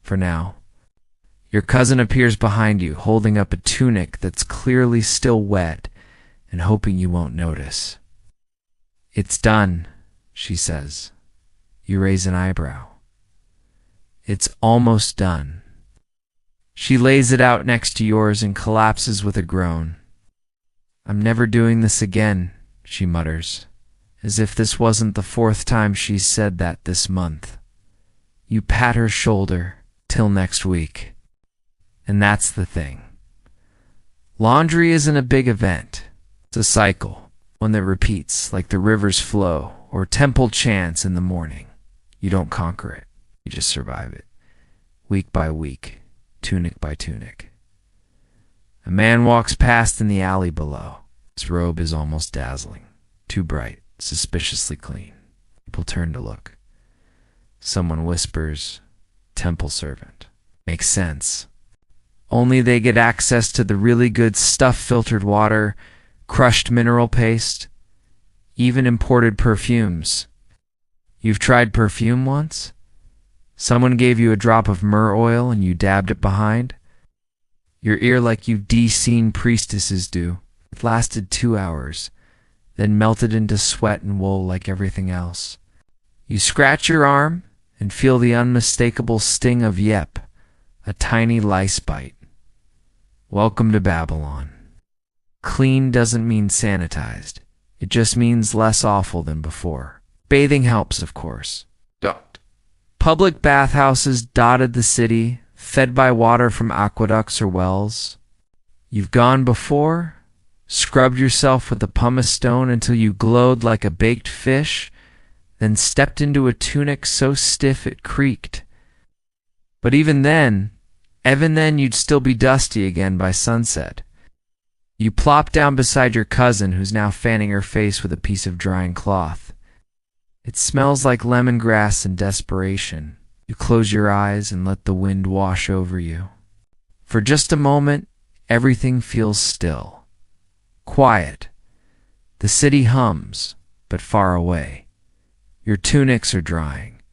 For now. Your cousin appears behind you, holding up a tunic that's clearly still wet and hoping you won't notice. It's done, she says. You raise an eyebrow. It's almost done. She lays it out next to yours and collapses with a groan. I'm never doing this again, she mutters, as if this wasn't the 4th time she's said that this month. You pat her shoulder, till next week. And that's the thing. Laundry isn't a big event. It's a cycle, one that repeats like the river's flow or temple chants in the morning. You don't conquer it. You just survive it. Week by week, tunic by tunic. A man walks past in the alley below. His robe is almost dazzling. Too bright, suspiciously clean. People turn to look. Someone whispers, "Temple servant." Makes sense. Only they get access to the really good stuff, filtered water, crushed mineral paste, even imported perfumes. You've tried perfume once? Someone gave you a drop of myrrh oil and you dabbed it behind? Your ear like you de-seen priestesses do. It lasted 2 hours, then melted into sweat and wool like everything else. You scratch your arm and feel the unmistakable sting of yep, a tiny lice bite. Welcome to Babylon. Clean doesn't mean sanitized. It just means less awful than before. Bathing helps, of course. Don't. Public bathhouses dotted the city, fed by water from aqueducts or wells. You've gone before, scrubbed yourself with a pumice stone until you glowed like a baked fish, then stepped into a tunic so stiff it creaked. But even then you'd still be dusty again by sunset. You plop down beside your cousin, who's now fanning her face with a piece of drying cloth. It smells like lemongrass and desperation. You close your eyes and let the wind wash over you. For just a moment, everything feels still. Quiet. The city hums, but far away. Your tunics are drying.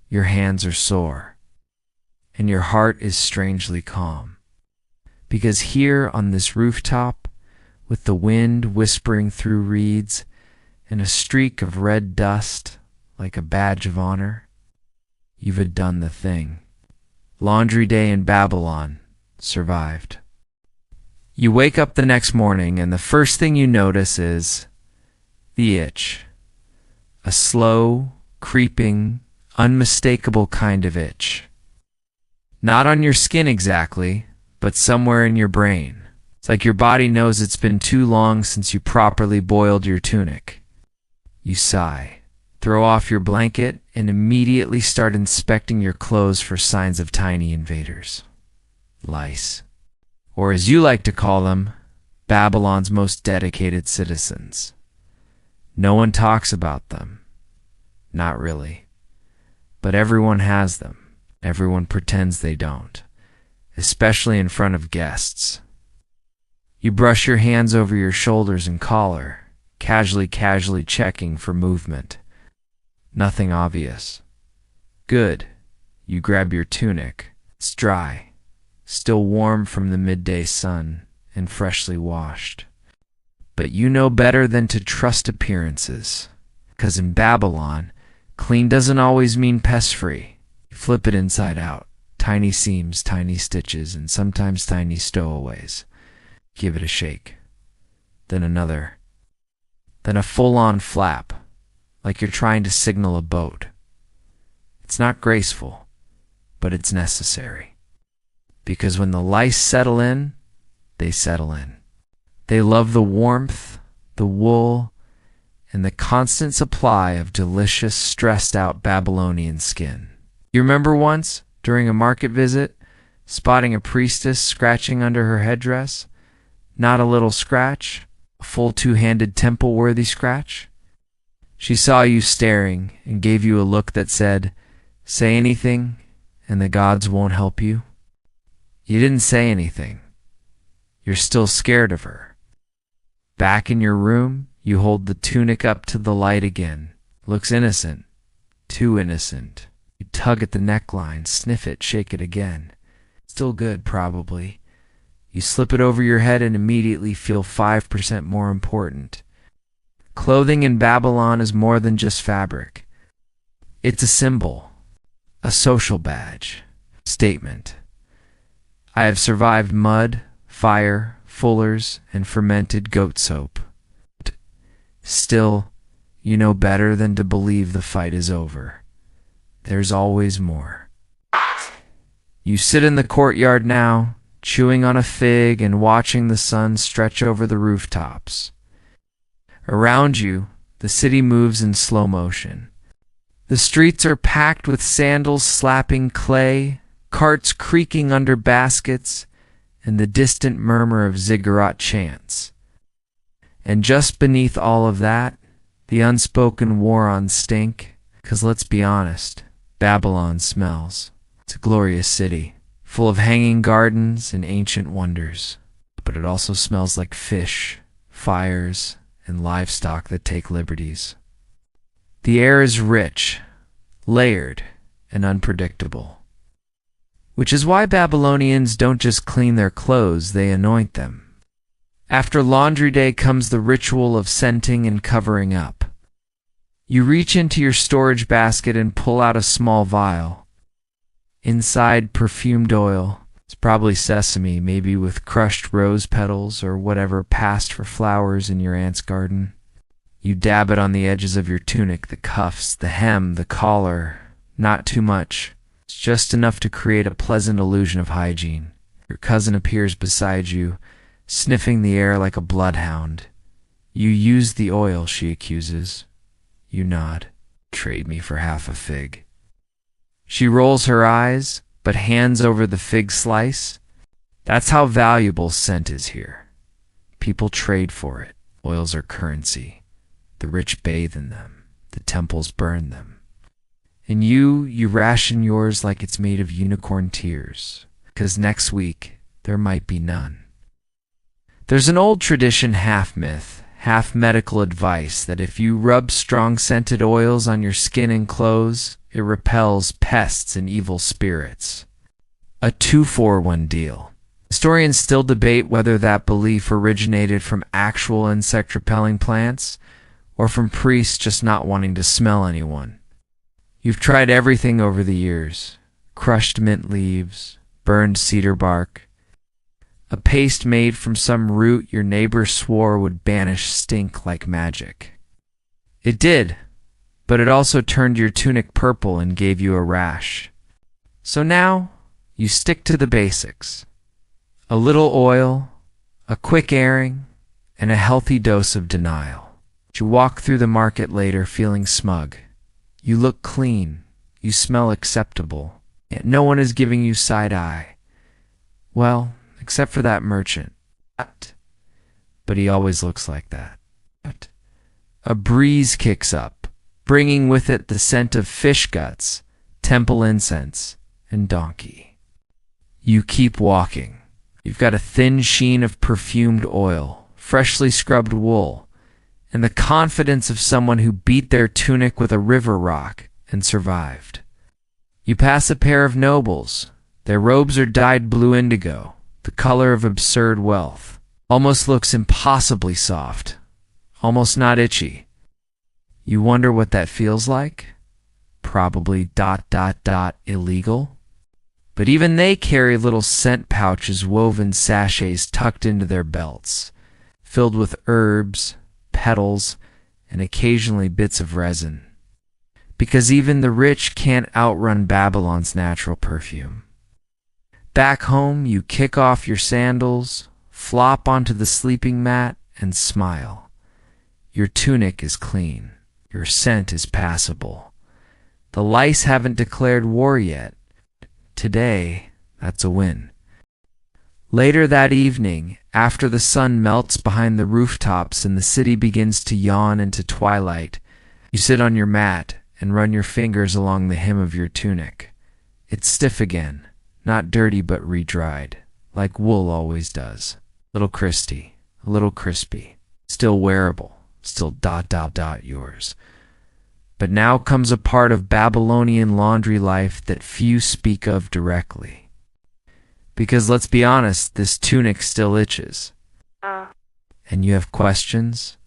Your hands are sore. And your heart is strangely calm. Because here on this rooftop, with the wind whispering through reeds and a streak of red dust like a badge of honor, you've done the thing. Laundry day in Babylon survived. You wake up the next morning and the first thing you notice is the itch. A slow, creeping, unmistakable kind of itch. Not on your skin exactly, but somewhere in your brain. It's like your body knows it's been too long since you properly boiled your tunic. You sigh, throw off your blanket, and immediately start inspecting your clothes for signs of tiny invaders. Lice. Or as you like to call them, Babylon's most dedicated citizens. No one talks about them. Not really. But everyone has them. Everyone pretends they don't, especially in front of guests. You brush your hands over your shoulders and collar, casually checking for movement. Nothing obvious. Good. You grab your tunic. It's dry, still warm from the midday sun, and freshly washed. But you know better than to trust appearances, 'cause in Babylon, clean doesn't always mean pest-free. You flip it inside out. Tiny seams, tiny stitches, and sometimes tiny stowaways. Give it a shake. Then another. Then a full-on flap, like you're trying to signal a boat. It's not graceful, but it's necessary. Because when the lice settle in, they settle in. They love the warmth, the wool, and the constant supply of delicious, stressed-out Babylonian skin. You remember once, during a market visit, spotting a priestess scratching under her headdress? Not a little scratch, a full two-handed temple-worthy scratch. She saw you staring and gave you a look that said, "Say anything, and the gods won't help you." You didn't say anything. You're still scared of her. Back in your room, you hold the tunic up to the light again. Looks innocent. Too innocent. You tug at the neckline, sniff it, shake it again. Still good, probably. You slip it over your head and immediately feel 5% more important. Clothing in Babylon is more than just fabric. It's a symbol, a social badge, statement. I have survived mud, fire, fullers, and fermented goat soap. Still, you know better than to believe the fight is over. There's always more. You sit in the courtyard now, chewing on a fig and watching the sun stretch over the rooftops. Around you, the city moves in slow motion. The streets are packed with sandals slapping clay, carts creaking under baskets, and the distant murmur of ziggurat chants. And just beneath all of that, the unspoken war on stink, 'cause let's be honest, Babylon smells. It's a glorious city, full of hanging gardens and ancient wonders. But it also smells like fish, fires, and livestock that take liberties. The air is rich, layered, and unpredictable. Which is why Babylonians don't just clean their clothes, they anoint them. After laundry day comes the ritual of scenting and covering up. You reach into your storage basket and pull out a small vial. Inside, perfumed oil, It's probably sesame, maybe with crushed rose petals or whatever passed for flowers in your aunt's garden. You dab it on the edges of your tunic, the cuffs, the hem, the collar. Not too much. It's just enough to create a pleasant illusion of hygiene. Your cousin appears beside you, sniffing the air like a bloodhound. You use the oil, she accuses. You nod. Trade me for half a fig. She rolls her eyes, but hands over the fig slice. That's how valuable scent is here. People trade for it. Oils are currency. The rich bathe in them. The temples burn them. And you ration yours like it's made of unicorn tears, 'cause next week there might be none. There's an old tradition, half myth, half medical advice, that if you rub strong scented oils on your skin and clothes, it repels pests and evil spirits. A 2-for-1 deal. Historians still debate whether that belief originated from actual insect-repelling plants or from priests just not wanting to smell anyone. You've tried everything over the years. Crushed mint leaves, burned cedar bark, a paste made from some root your neighbor swore would banish stink like magic. It did, but it also turned your tunic purple and gave you a rash. So now, you stick to the basics. A little oil, a quick airing, and a healthy dose of denial. You walk through the market later feeling smug. You look clean. You smell acceptable. Yet no one is giving you side eye. Well, except for that merchant. But he always looks like that. A breeze kicks up, bringing with it the scent of fish guts, temple incense, and donkey. You keep walking. You've got a thin sheen of perfumed oil, freshly scrubbed wool, and the confidence of someone who beat their tunic with a river rock and survived. You pass a pair of nobles. Their robes are dyed blue indigo, the color of absurd wealth. Almost looks impossibly soft, almost not itchy. You wonder what that feels like? Probably ... illegal. But even they carry little scent pouches, woven sachets tucked into their belts, filled with herbs, petals, and occasionally bits of resin. Because even the rich can't outrun Babylon's natural perfume. Back home, you kick off your sandals, flop onto the sleeping mat, and smile. Your tunic is clean. Your scent is passable. The lice haven't declared war yet. Today, that's a win. Later that evening, after the sun melts behind the rooftops and the city begins to yawn into twilight, you sit on your mat and run your fingers along the hem of your tunic. It's stiff again, not dirty but re-dried, like wool always does. Little crispy, a little crispy, still wearable, still ... yours. But now comes a part of Babylonian laundry life that few speak of directly. Because let's be honest, this tunic still itches. And you have questions?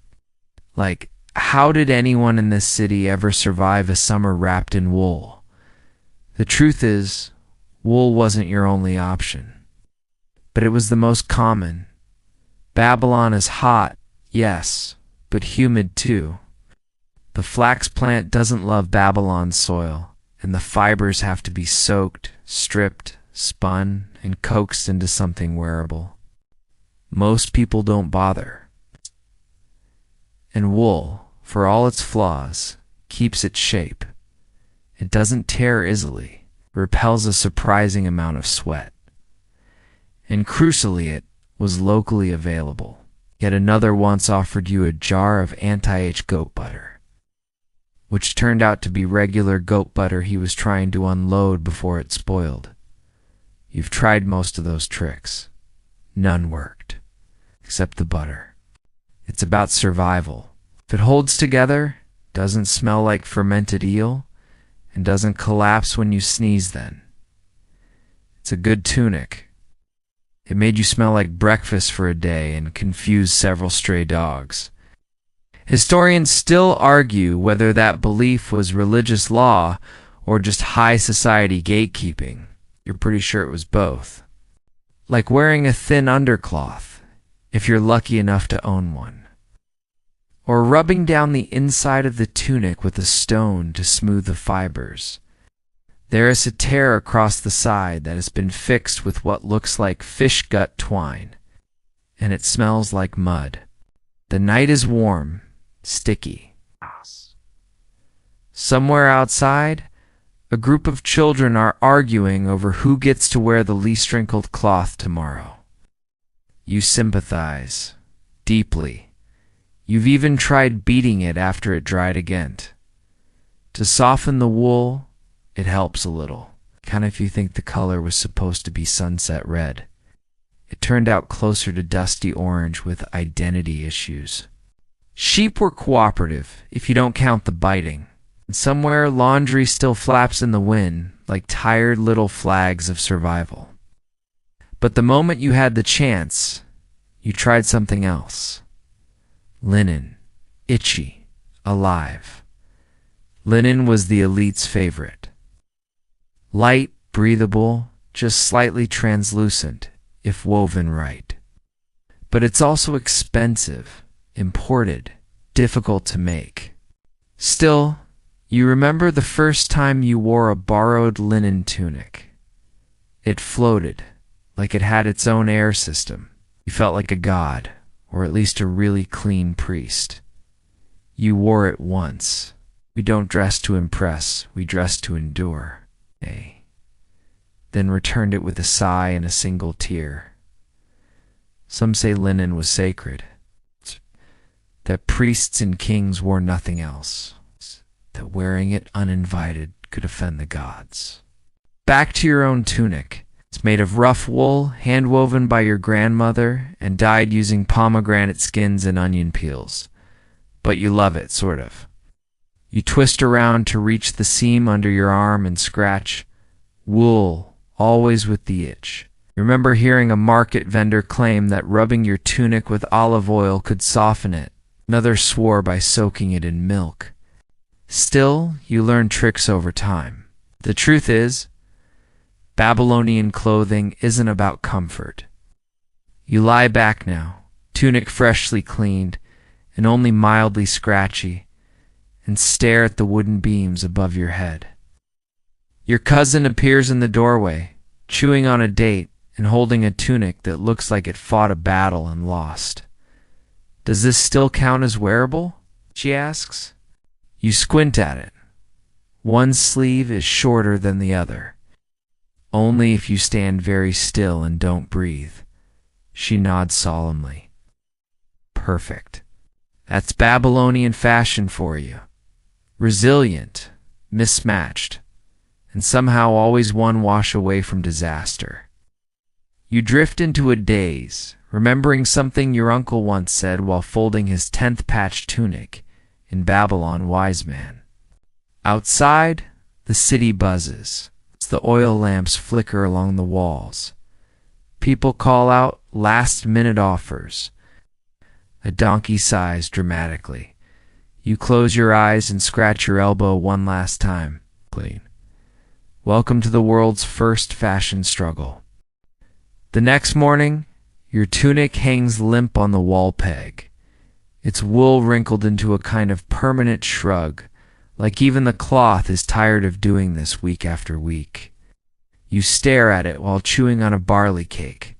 Like, how did anyone in this city ever survive a summer wrapped in wool? The truth is, wool wasn't your only option. But it was the most common. Babylon is hot, yes, but humid too. The flax plant doesn't love Babylon's soil, and the fibers have to be soaked, stripped, spun, and coaxed into something wearable. Most people don't bother. And wool, for all its flaws, keeps its shape. It doesn't tear easily, repels a surprising amount of sweat. And crucially, it was locally available. Yet another once offered you a jar of anti-itch goat butter, which turned out to be regular goat butter he was trying to unload before it spoiled. You've tried most of those tricks. None worked, except the butter. It's about survival. If it holds together, doesn't smell like fermented eel, and doesn't collapse when you sneeze then, it's a good tunic. It made you smell like breakfast for a day and confused several stray dogs. Historians still argue whether that belief was religious law or just high society gatekeeping. You're pretty sure it was both. like wearing a thin undercloth, if you're lucky enough to own one, or rubbing down the inside of the tunic with a stone to smooth the fibers. There is a tear across the side that has been fixed with what looks like fish gut twine, and it smells like mud. The night is warm, sticky. Somewhere outside, a group of children are arguing over who gets to wear the least wrinkled cloth tomorrow. You sympathize, deeply. You've even tried beating it after it dried again. To soften the wool, it helps a little. Kind of if you think the color was supposed to be sunset red. It turned out closer to dusty orange with identity issues. Sheep were cooperative, if you don't count the biting. And somewhere laundry still flaps in the wind like tired little flags of survival. But the moment you had the chance, you tried something else. Linen. Itchy. Alive. Linen was the elite's favorite. Light, breathable, just slightly translucent, if woven right. But it's also expensive, imported, difficult to make. Still, you remember the first time you wore a borrowed linen tunic. It floated, like it had its own air system. You felt like a god, or at least a really clean priest. You wore it once. We don't dress to impress, we dress to endure. Then returned it with a sigh and a single tear. Some say linen was sacred, that priests and kings wore nothing else, that wearing it uninvited could offend the gods. Back to your own tunic. It's made of rough wool, hand-woven by your grandmother, and dyed using pomegranate skins and onion peels. But you love it, sort of. You twist around to reach the seam under your arm and scratch. Wool, always with the itch. You remember hearing a market vendor claim that rubbing your tunic with olive oil could soften it. Another swore by soaking it in milk. Still, you learn tricks over time. The truth is, Babylonian clothing isn't about comfort. You lie back now, tunic freshly cleaned and only mildly scratchy, and stare at the wooden beams above your head. Your cousin appears in the doorway, chewing on a date and holding a tunic that looks like it fought a battle and lost. "Does this still count as wearable?" she asks. You squint at it. One sleeve is shorter than the other. Only if you stand very still and don't breathe. She nods solemnly. Perfect. That's Babylonian fashion for you. Resilient, mismatched, and somehow always one wash away from disaster. You drift into a daze, remembering something your uncle once said while folding his 10th patched tunic in Babylon Wise Man. Outside, the city buzzes. The oil lamps flicker along the walls. People call out last-minute offers. A donkey sighs dramatically. You close your eyes and scratch your elbow one last time. Clean. Welcome to the world's first fashion struggle. The next morning, your tunic hangs limp on the wall peg. Its wool wrinkled into a kind of permanent shrug, like even the cloth is tired of doing this week after week. You stare at it while chewing on a barley cake,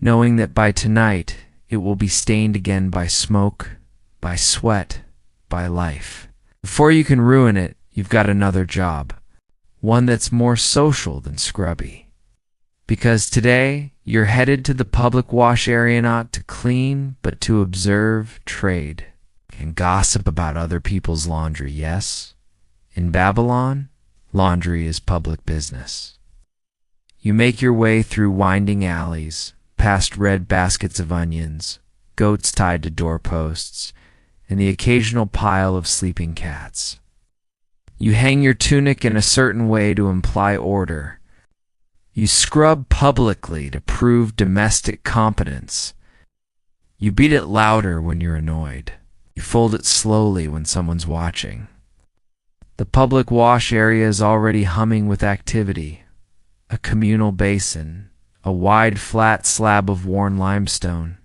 knowing that by tonight it will be stained again by smoke, by sweat, by life. Before you can ruin it, you've got another job, one that's more social than scrubby. Because today, you're headed to the public wash area not to clean, but to observe, trade, and gossip about other people's laundry, yes? In Babylon, laundry is public business. You make your way through winding alleys, past red baskets of onions, goats tied to doorposts, and the occasional pile of sleeping cats. You hang your tunic in a certain way to imply order. You scrub publicly to prove domestic competence. You beat it louder when you're annoyed. You fold it slowly when someone's watching. The public wash area is already humming with activity. A communal basin, a wide, flat slab of worn limestone,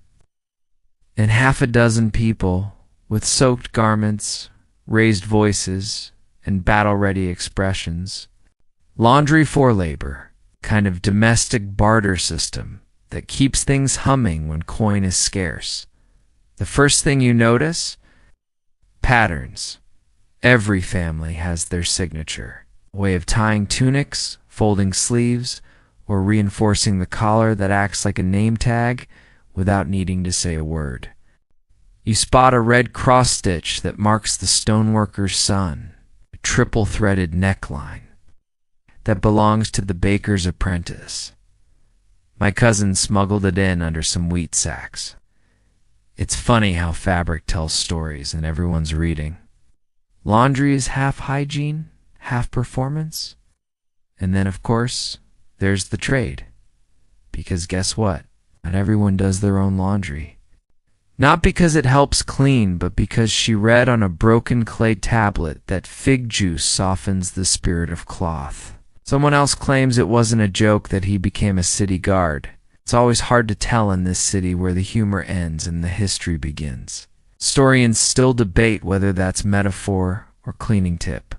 and half a dozen people with soaked garments, raised voices, and battle-ready expressions. Laundry for labor, kind of domestic barter system that keeps things humming when coin is scarce. The first thing you notice? Patterns. Every family has their signature, a way of tying tunics, folding sleeves, or reinforcing the collar that acts like a name tag without needing to say a word. You spot a red cross-stitch that marks the stoneworker's son, a triple-threaded neckline that belongs to the baker's apprentice. My cousin smuggled it in under some wheat sacks. It's funny how fabric tells stories and everyone's reading. Laundry is half hygiene, half performance. And then, of course, there's the trade. Because guess what? Not everyone does their own laundry. Not because it helps clean, but because she read on a broken clay tablet that fig juice softens the spirit of cloth. Someone else claims it wasn't a joke that he became a city guard. It's always hard to tell in this city where the humor ends and the history begins. Historians still debate whether that's metaphor or cleaning tip.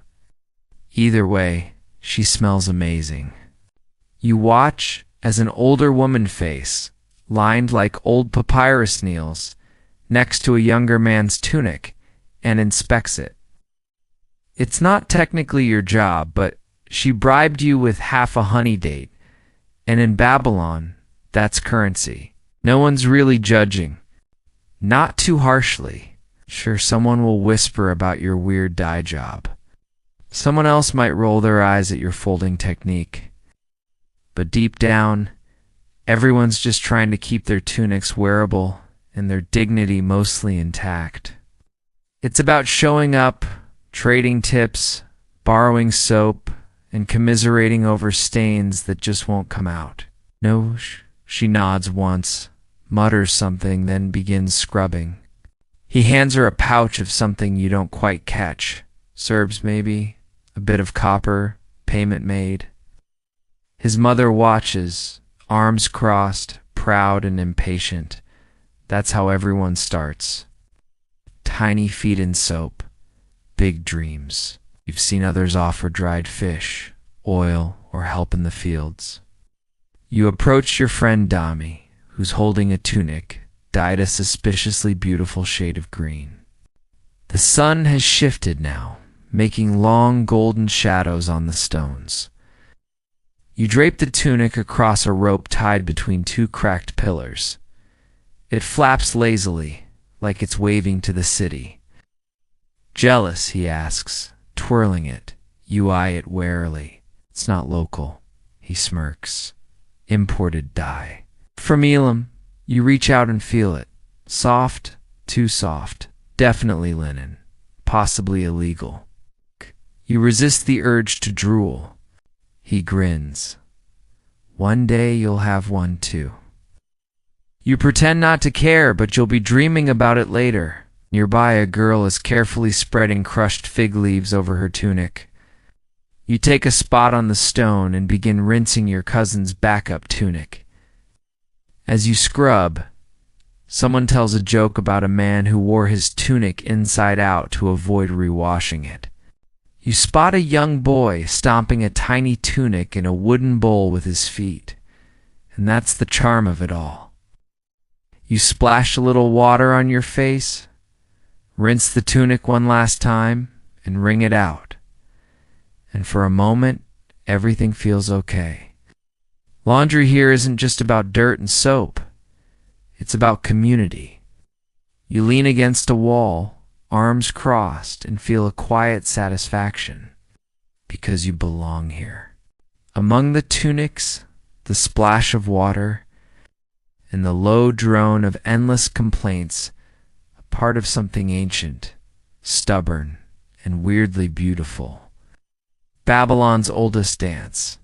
Either way, she smells amazing. You watch as an older woman face, lined like old papyrus needles, next to a younger man's tunic, and inspects it. It's not technically your job, but she bribed you with half a honey date, and in Babylon, that's currency. No one's really judging. Not too harshly. Sure, someone will whisper about your weird dye job. Someone else might roll their eyes at your folding technique. But deep down, everyone's just trying to keep their tunics wearable and their dignity mostly intact. It's about showing up, trading tips, borrowing soap, and commiserating over stains that just won't come out. No, she nods once, mutters something, then begins scrubbing. He hands her a pouch of something you don't quite catch. Serbs, maybe? A bit of copper, payment made. His mother watches, arms crossed, proud and impatient. That's how everyone starts. Tiny feet in soap, big dreams. You've seen others offer dried fish, oil, or help in the fields. You approach your friend Dami, who's holding a tunic dyed a suspiciously beautiful shade of green. The sun has shifted now, making long golden shadows on the stones. You drape the tunic across a rope tied between two cracked pillars. It flaps lazily, like it's waving to the city. Jealous, he asks, twirling it. You eye it warily. It's not local. He smirks. Imported dye. From Elam, you reach out and feel it. Soft, too soft. Definitely linen. Possibly illegal. You resist the urge to drool. He grins. One day you'll have one too. You pretend not to care, but you'll be dreaming about it later. Nearby, a girl is carefully spreading crushed fig leaves over her tunic. You take a spot on the stone and begin rinsing your cousin's backup tunic. As you scrub, someone tells a joke about a man who wore his tunic inside out to avoid rewashing it. You spot a young boy stomping a tiny tunic in a wooden bowl with his feet, and that's the charm of it all. You splash a little water on your face, rinse the tunic one last time, and wring it out. And for a moment, everything feels okay. Laundry here isn't just about dirt and soap. It's about community. You lean against a wall, arms crossed, and feel a quiet satisfaction because you belong here. Among the tunics, the splash of water, and the low drone of endless complaints, a part of something ancient, stubborn, and weirdly beautiful. Babylon's oldest dance.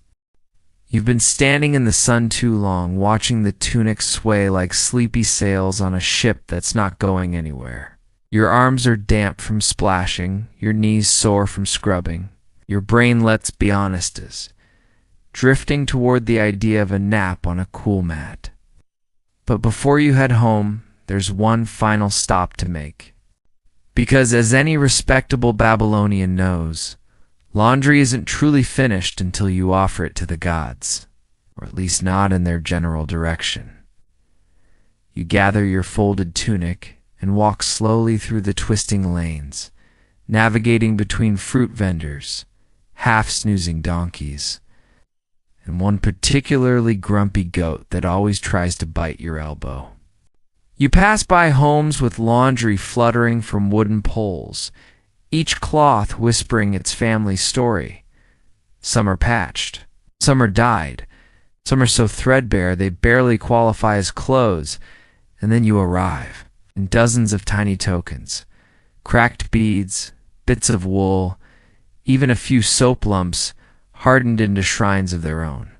You've been standing in the sun too long, watching the tunic sway like sleepy sails on a ship that's not going anywhere. Your arms are damp from splashing, your knees sore from scrubbing. Your brain, let's be honest, is drifting toward the idea of a nap on a cool mat. But before you head home, there's one final stop to make. Because as any respectable Babylonian knows, laundry isn't truly finished until you offer it to the gods, or at least not in their general direction. You gather your folded tunic and walk slowly through the twisting lanes, navigating between fruit vendors, half-snoozing donkeys, and one particularly grumpy goat that always tries to bite your elbow. You pass by homes with laundry fluttering from wooden poles, each cloth whispering its family's story. Some are patched, some are dyed, some are so threadbare they barely qualify as clothes, and then you arrive in dozens of tiny tokens, cracked beads, bits of wool, even a few soap lumps hardened into shrines of their own.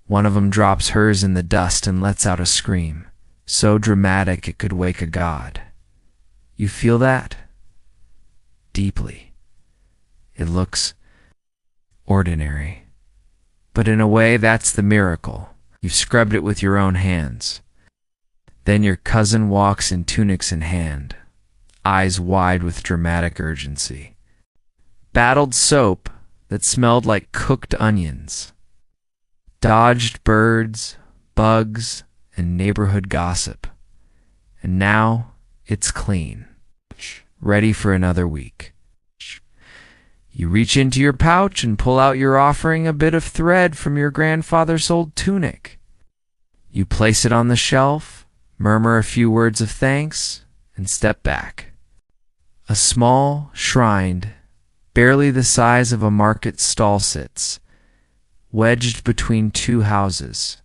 One of them drops hers in the dust and lets out a scream, so dramatic it could wake a god. You feel that? Deeply. It looks ordinary. But in a way, that's the miracle. You've scrubbed it with your own hands. Then your cousin walks in tunics in hand, eyes wide with dramatic urgency. Battled soap that smelled like cooked onions. Dodged birds, bugs, and neighborhood gossip. And now it's clean, ready for another week. You reach into your pouch and pull out your offering, a bit of thread from your grandfather's old tunic. You place it on the shelf, murmur a few words of thanks, and step back. A small, shrined, barely the size of a market stall sits, wedged between two houses.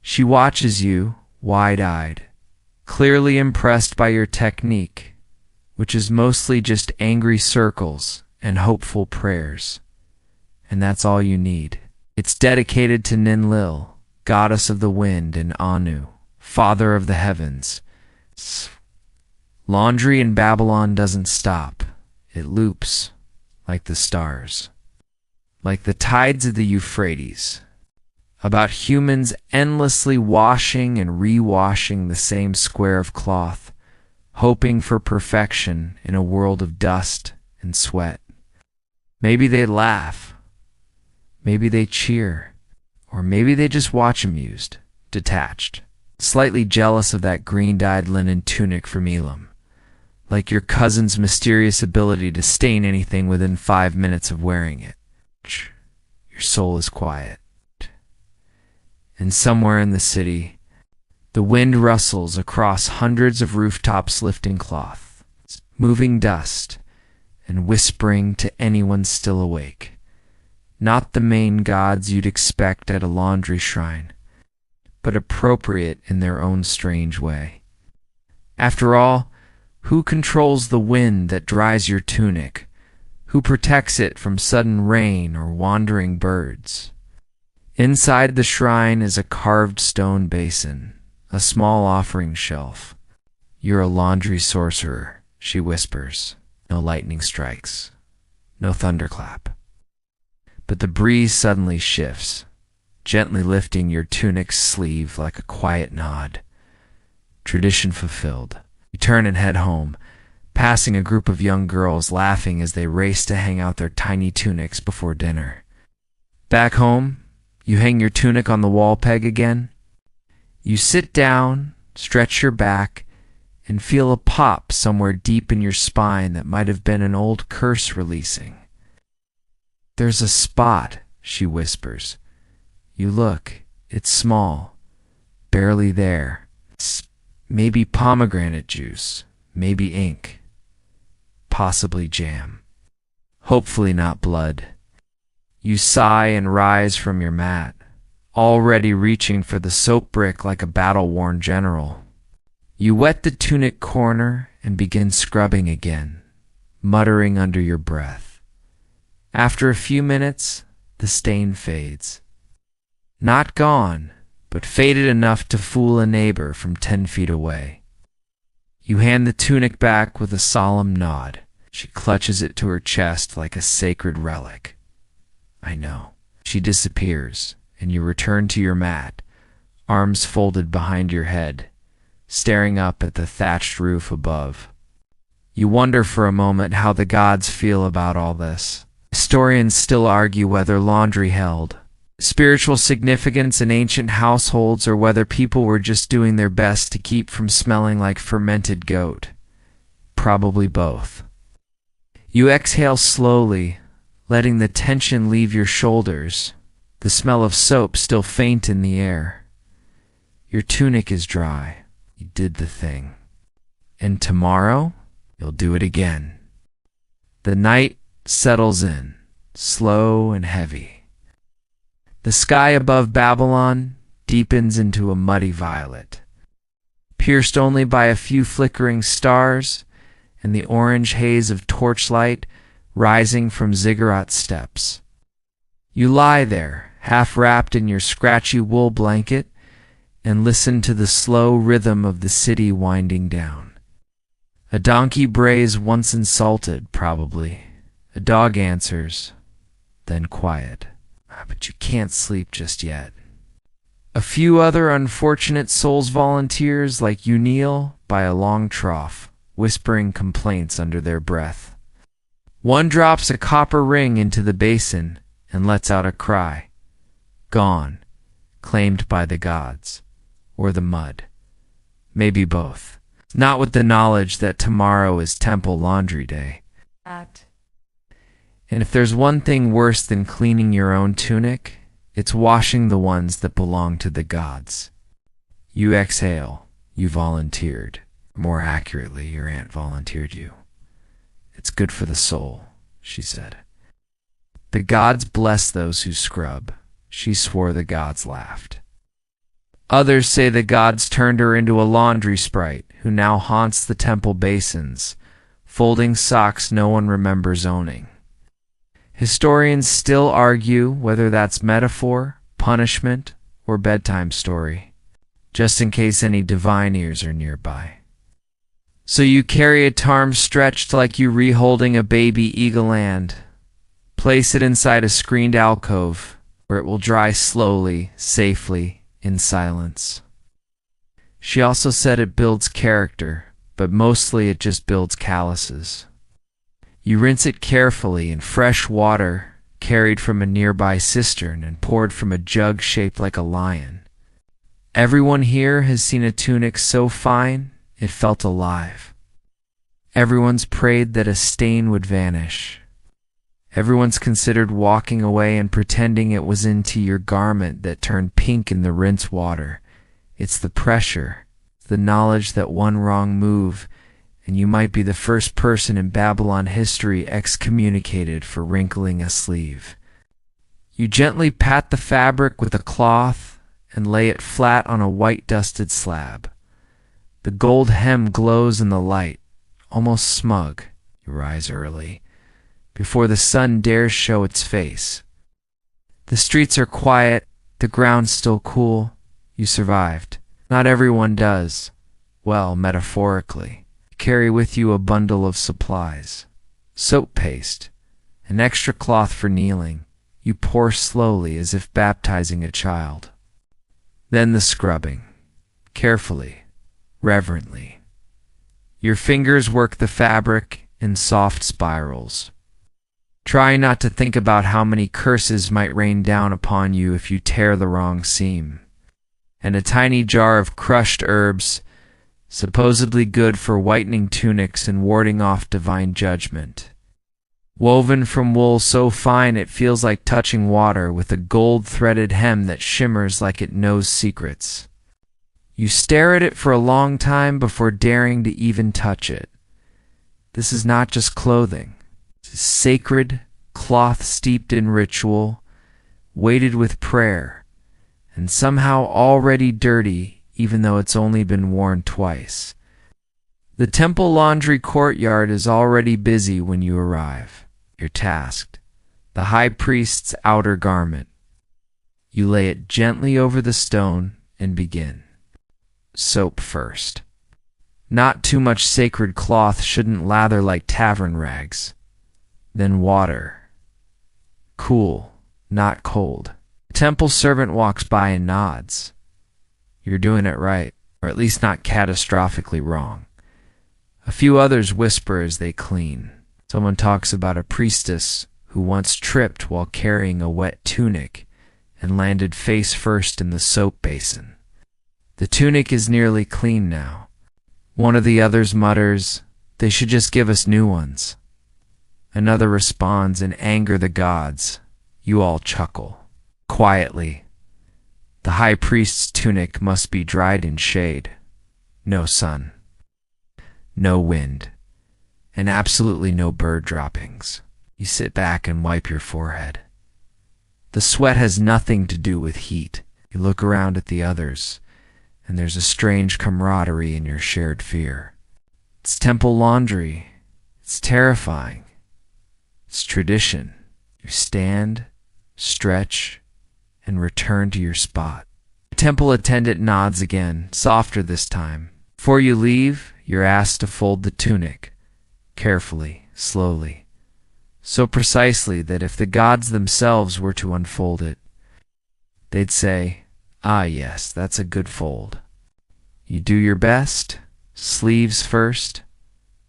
She watches you, wide-eyed, clearly impressed by your technique, which is mostly just angry circles and hopeful prayers. And that's all you need. It's dedicated to Ninlil, goddess of the wind, and Anu, father of the heavens. Laundry in Babylon doesn't stop. It loops, like the stars, like the tides of the Euphrates, about humans endlessly washing and re-washing the same square of cloth, hoping for perfection in a world of dust and sweat. Maybe they laugh, maybe they cheer, or maybe they just watch amused, detached, slightly jealous of that green-dyed linen tunic from Elam, like your cousin's mysterious ability to stain anything within 5 minutes of wearing it. Your soul is quiet. And somewhere in the city, the wind rustles across hundreds of rooftops lifting cloth, moving dust, and whispering to anyone still awake. Not the main gods you'd expect at a laundry shrine, but appropriate in their own strange way. After all, who controls the wind that dries your tunic? Who protects it from sudden rain or wandering birds? Inside the shrine is a carved stone basin, a small offering shelf. You're a laundry sorcerer, she whispers. No lightning strikes, no thunderclap. But the breeze suddenly shifts, gently lifting your tunic's sleeve like a quiet nod. Tradition fulfilled. You turn and head home, passing a group of young girls laughing as they race to hang out their tiny tunics before dinner. Back home, you hang your tunic on the wall peg again. You sit down, stretch your back, and feel a pop somewhere deep in your spine that might have been an old curse releasing. There's a spot, she whispers. You look, it's small, barely there. Maybe pomegranate juice, maybe ink, possibly jam. Hopefully not blood. You sigh and rise from your mat, already reaching for the soap brick like a battle-worn general. You wet the tunic corner and begin scrubbing again, muttering under your breath. After a few minutes, the stain fades. Not gone, but faded enough to fool a neighbor from 10 feet away. You hand the tunic back with a solemn nod. She clutches it to her chest like a sacred relic. I know, She disappears, and you return to your mat, arms folded behind your head, staring up at the thatched roof above. You wonder for a moment how the gods feel about all this. Historians still argue whether laundry held spiritual significance in ancient households or whether people were just doing their best to keep from smelling like fermented goat. Probably both. You exhale slowly, letting the tension leave your shoulders, the smell of soap still faint in the air. Your tunic is dry. You did the thing. And tomorrow, you'll do it again. The night settles in, slow and heavy. The sky above Babylon deepens into a muddy violet, pierced only by a few flickering stars and the orange haze of torchlight rising from ziggurat steps. You lie there, half wrapped in your scratchy wool blanket, and listen to the slow rhythm of the city winding down. A donkey brays once insulted, probably. A dog answers, then quiet. But you can't sleep just yet. A few other unfortunate souls volunteers like you kneel by a long trough, whispering complaints under their breath. One drops a copper ring into the basin and lets out a cry. Gone, claimed by the gods, or the mud. Maybe both. Not with the knowledge that tomorrow is Temple Laundry Day. And if there's one thing worse than cleaning your own tunic, it's washing the ones that belong to the gods. You exhale. You volunteered. More accurately, your aunt volunteered you. It's good for the soul, she said. The gods bless those who scrub. She swore the gods laughed. Others say the gods turned her into a laundry sprite who now haunts the temple basins, folding socks no one remembers owning. Historians still argue whether that's metaphor, punishment, or bedtime story, just in case any divine ears are nearby. So you carry a arm stretched like you reholding a baby eagle-land. Place it inside a screened alcove where it will dry slowly, safely, in silence. She also said it builds character, but mostly it just builds calluses. You rinse it carefully in fresh water carried from a nearby cistern and poured from a jug shaped like a lion. Everyone here has seen a tunic so fine it felt alive. Everyone's prayed that a stain would vanish. Everyone's considered walking away and pretending it was into your garment that turned pink in the rinse water. It's the pressure, the knowledge that one wrong move and you might be the first person in Babylon history excommunicated for wrinkling a sleeve. You gently pat the fabric with a cloth and lay it flat on a white dusted slab. The gold hem glows in the light, almost smug. You rise early, before the sun dares show its face. The streets are quiet, the ground still cool. You survived. Not everyone does. Well, metaphorically. Carry with you a bundle of supplies. Soap paste, an extra cloth for kneeling. You pour slowly as if baptizing a child. Then the scrubbing. Carefully, reverently. Your fingers work the fabric in soft spirals. Try not to think about how many curses might rain down upon you if you tear the wrong seam. And a tiny jar of crushed herbs, supposedly good for whitening tunics and warding off divine judgment. Woven from wool so fine it feels like touching water, with a gold-threaded hem that shimmers like it knows secrets. You stare at it for a long time before daring to even touch it. This is not just clothing. It's sacred cloth steeped in ritual, weighted with prayer, and somehow already dirty even though it's only been worn twice. The temple laundry courtyard is already busy when you arrive. You're tasked. The high priest's outer garment. You lay it gently over the stone and begin. Soap first. Not too much sacred cloth shouldn't lather like tavern rags. Then water. Cool, not cold. The temple servant walks by and nods. You're doing it right, or at least not catastrophically wrong. A few others whisper as they clean. Someone talks about a priestess who once tripped while carrying a wet tunic and landed face first in the soap basin. The tunic is nearly clean now. One of the others mutters, "They should just give us new ones." Another responds in anger the gods. You all chuckle. Quietly. The high priest's tunic must be dried in shade. No sun. No wind. And absolutely no bird droppings. You sit back and wipe your forehead. The sweat has nothing to do with heat. You look around at the others, and there's a strange camaraderie in your shared fear. It's temple laundry. It's terrifying. It's tradition. You stand, stretch, and return to your spot. The temple attendant nods again, softer this time. Before you leave, you're asked to fold the tunic, carefully, slowly, so precisely that if the gods themselves were to unfold it, they'd say, "Ah yes, that's a good fold." You do your best, sleeves first,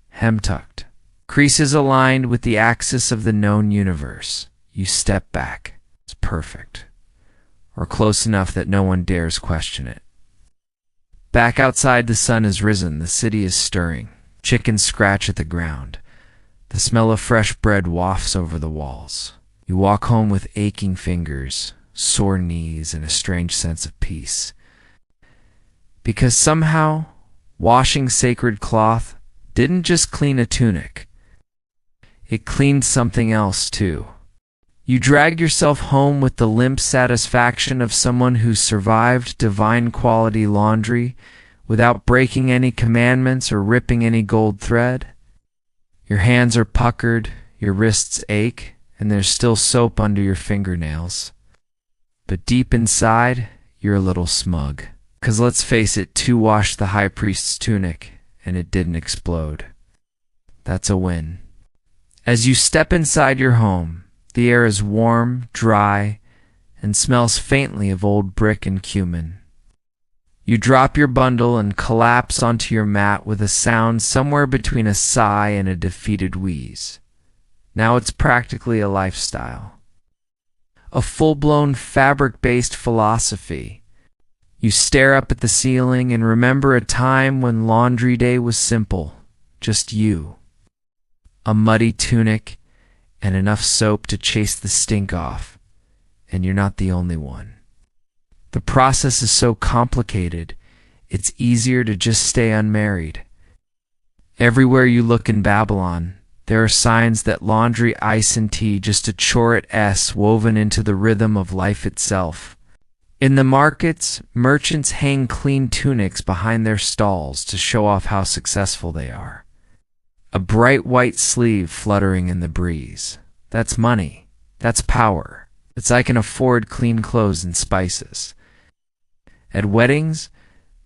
hem tucked, creases aligned with the axis of the known universe. You step back. It's perfect, or close enough that no one dares question it. Back outside, the sun has risen. The city is stirring. Chickens scratch at the ground. The smell of fresh bread wafts over the walls. You walk home with aching fingers, sore knees, and a strange sense of peace. Because somehow, washing sacred cloth didn't just clean a tunic. It cleaned something else too. You drag yourself home with the limp satisfaction of someone who survived divine quality laundry without breaking any commandments or ripping any gold thread. Your hands are puckered, your wrists ache, and there's still soap under your fingernails. But deep inside, you're a little smug. 'Cause let's face it, two washed the high priest's tunic, and it didn't explode. That's a win. As you step inside your home, the air is warm, dry, and smells faintly of old brick and cumin. You drop your bundle and collapse onto your mat with a sound somewhere between a sigh and a defeated wheeze. Now it's practically a lifestyle. A full-blown fabric-based philosophy. You stare up at the ceiling and remember a time when laundry day was simple, just you. A muddy tunic and enough soap to chase the stink off, and you're not the only one. The process is so complicated, it's easier to just stay unmarried. Everywhere you look in Babylon, there are signs that laundry, ice, and tea just a chore at S woven into the rhythm of life itself. In the markets, merchants hang clean tunics behind their stalls to show off how successful they are. A bright white sleeve fluttering in the breeze. That's money. That's power. It's I can afford clean clothes and spices. At weddings,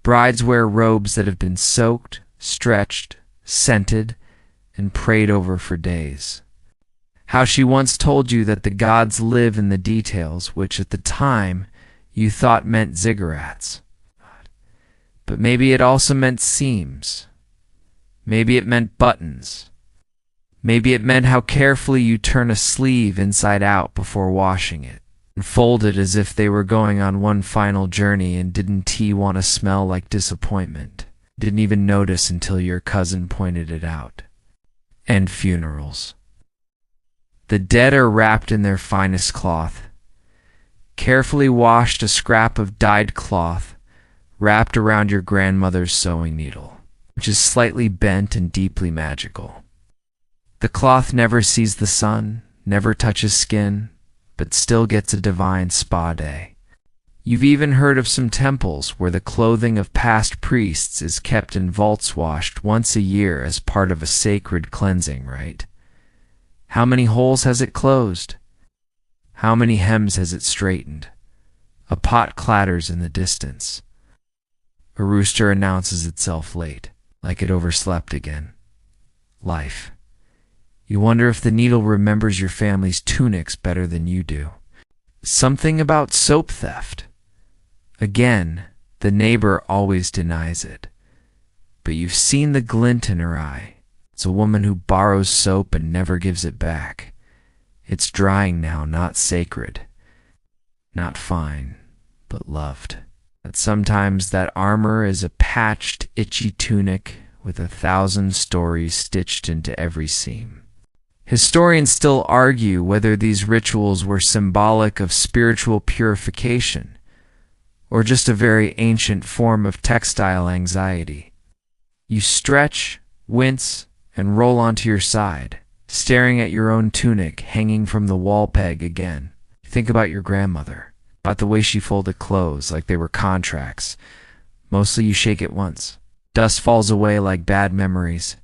brides wear robes that have been soaked, stretched, scented, and prayed over for days. How she once told you that the gods live in the details, which at the time you thought meant ziggurats. But maybe it also meant seams. Maybe it meant buttons. Maybe it meant how carefully you turn a sleeve inside out before washing it, and fold it as if they were going on one final journey and didn't tea want to smell like disappointment. Didn't even notice until your cousin pointed it out. And funerals. The dead are wrapped in their finest cloth. Carefully washed, a scrap of dyed cloth wrapped around your grandmother's sewing needle, which is slightly bent and deeply magical. The cloth never sees the sun, never touches skin, but still gets a divine spa day. You've even heard of some temples where the clothing of past priests is kept in vaults washed once a year as part of a sacred cleansing rite. How many holes has it closed? How many hems has it straightened? A pot clatters in the distance. A rooster announces itself late, like it overslept again. Life. You wonder if the needle remembers your family's tunics better than you do. Something about soap theft. Again, the neighbor always denies it. But you've seen the glint in her eye. It's a woman who borrows soap and never gives it back. It's drying now, not sacred. Not fine, but loved. That sometimes that armor is a patched, itchy tunic with 1,000 stories stitched into every seam. Historians still argue whether these rituals were symbolic of spiritual purification or just a very ancient form of textile anxiety. You stretch, wince, and roll onto your side, staring at your own tunic hanging from the wall peg again. Think about your grandmother, about the way she folded clothes like they were contracts. Mostly you shake it once. Dust falls away like bad memories.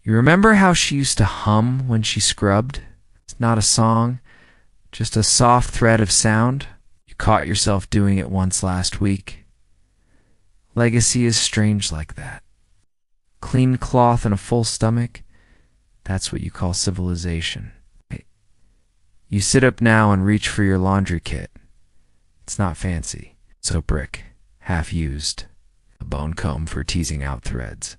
You remember how she used to hum when she scrubbed? It's not a song, just a soft thread of sound. You caught yourself doing it once last week. Legacy is strange like that. Clean cloth and a full stomach, that's what you call civilization. You sit up now and reach for your laundry kit. It's not fancy. Soap brick, half used. A bone comb for teasing out threads.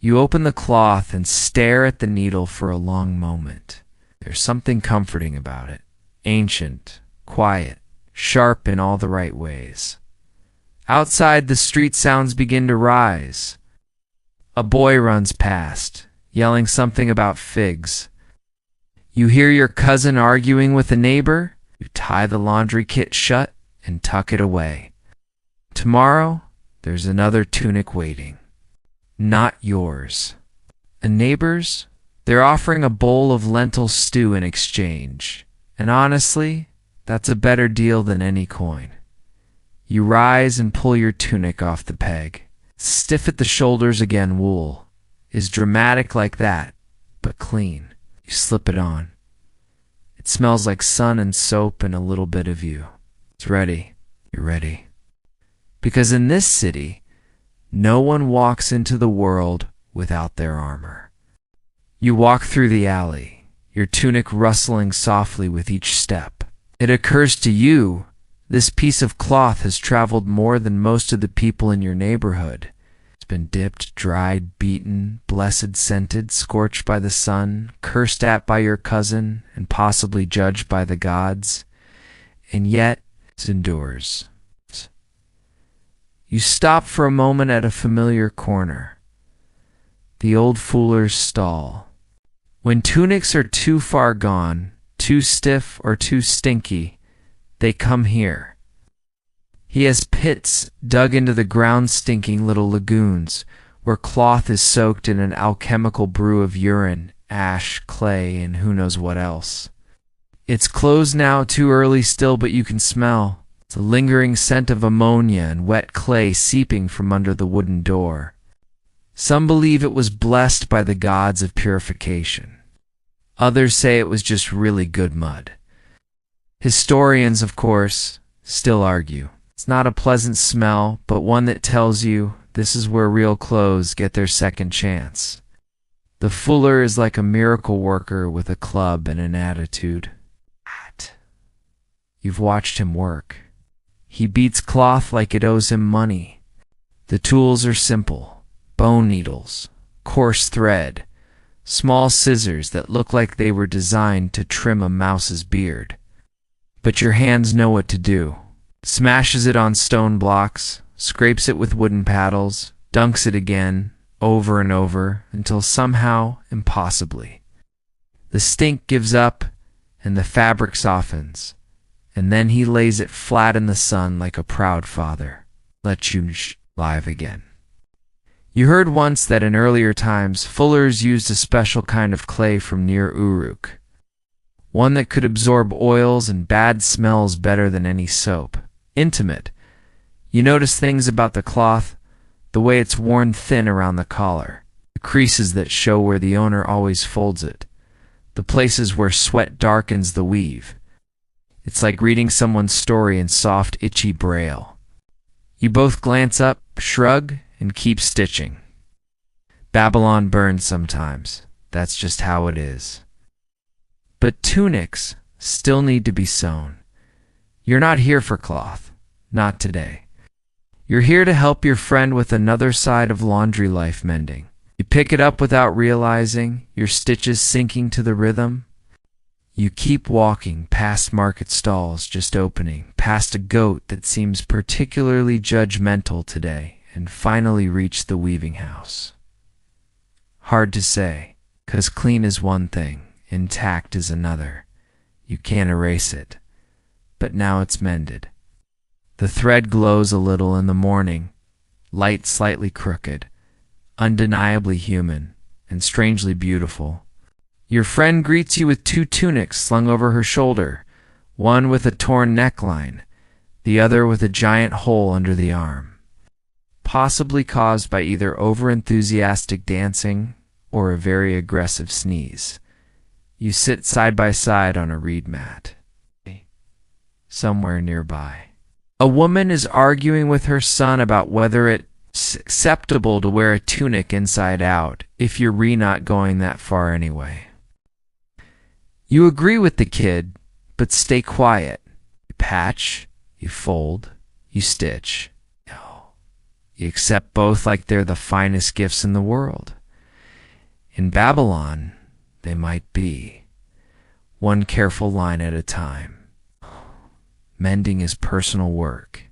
You open the cloth and stare at the needle for a long moment. There's something comforting about it. Ancient, quiet, sharp in all the right ways. Outside, the street sounds begin to rise. A boy runs past, yelling something about figs. You hear your cousin arguing with a neighbor. You tie the laundry kit shut and tuck it away. Tomorrow, there's another tunic waiting. Not yours. A neighbor's? They're offering a bowl of lentil stew in exchange. And honestly, that's a better deal than any coin. You rise and pull your tunic off the peg. Stiff at the shoulders again, wool. Is dramatic like that, but clean. You slip it on. It smells like sun and soap and a little bit of you. It's ready. You're ready. Because in this city, no one walks into the world without their armor. You walk through the alley, your tunic rustling softly with each step. It occurs to you, this piece of cloth has traveled more than most of the people in your neighborhood. It's been dipped, dried, beaten, blessed, scented, scorched by the sun, cursed at by your cousin, and possibly judged by the gods. And yet, it endures. You stop for a moment at a familiar corner. The old fuller's stall. When tunics are too far gone, too stiff or too stinky, they come here. He has pits dug into the ground, stinking little lagoons, where cloth is soaked in an alchemical brew of urine, ash, clay, and who knows what else. It's closed now, too early still, but you can smell. It's a lingering scent of ammonia and wet clay seeping from under the wooden door. Some believe it was blessed by the gods of purification. Others say it was just really good mud. Historians, of course, still argue. It's not a pleasant smell, but one that tells you this is where real clothes get their second chance. The fuller is like a miracle worker with a club and an attitude. You've watched him work. He beats cloth like it owes him money. The tools are simple. Bone needles, coarse thread, small scissors that look like they were designed to trim a mouse's beard. But your hands know what to do. Smashes it on stone blocks, scrapes it with wooden paddles, dunks it again, over and over, until somehow, impossibly, the stink gives up and the fabric softens, and then he lays it flat in the sun like a proud father. Let you live again. You heard once that in earlier times, fullers used a special kind of clay from near Uruk, one that could absorb oils and bad smells better than any soap. Intimate. You notice things about the cloth, the way it's worn thin around the collar, the creases that show where the owner always folds it, the places where sweat darkens the weave. It's like reading someone's story in soft, itchy braille. You both glance up, shrug, and keep stitching. Babylon burns sometimes. That's just how it is. But tunics still need to be sewn. You're not here for cloth. Not today. You're here to help your friend with another side of laundry life mending. You pick it up without realizing, your stitches sinking to the rhythm. You keep walking past market stalls just opening, past a goat that seems particularly judgmental today, and finally reach the weaving house. Hard to say, 'cause clean is one thing, intact is another. You can't erase it, but now it's mended. The thread glows a little in the morning, light slightly crooked, undeniably human, and strangely beautiful. Your friend greets you with 2 tunics slung over her shoulder, one with a torn neckline, the other with a giant hole under the arm, possibly caused by either over-enthusiastic dancing or a very aggressive sneeze. You sit side by side on a reed mat, somewhere nearby. A woman is arguing with her son about whether it's acceptable to wear a tunic inside out if you're not going that far anyway. You agree with the kid, but stay quiet. You patch, you fold, you stitch. You accept both like they're the finest gifts in the world. In Babylon, they might be. One careful line at a time. Mending is personal work.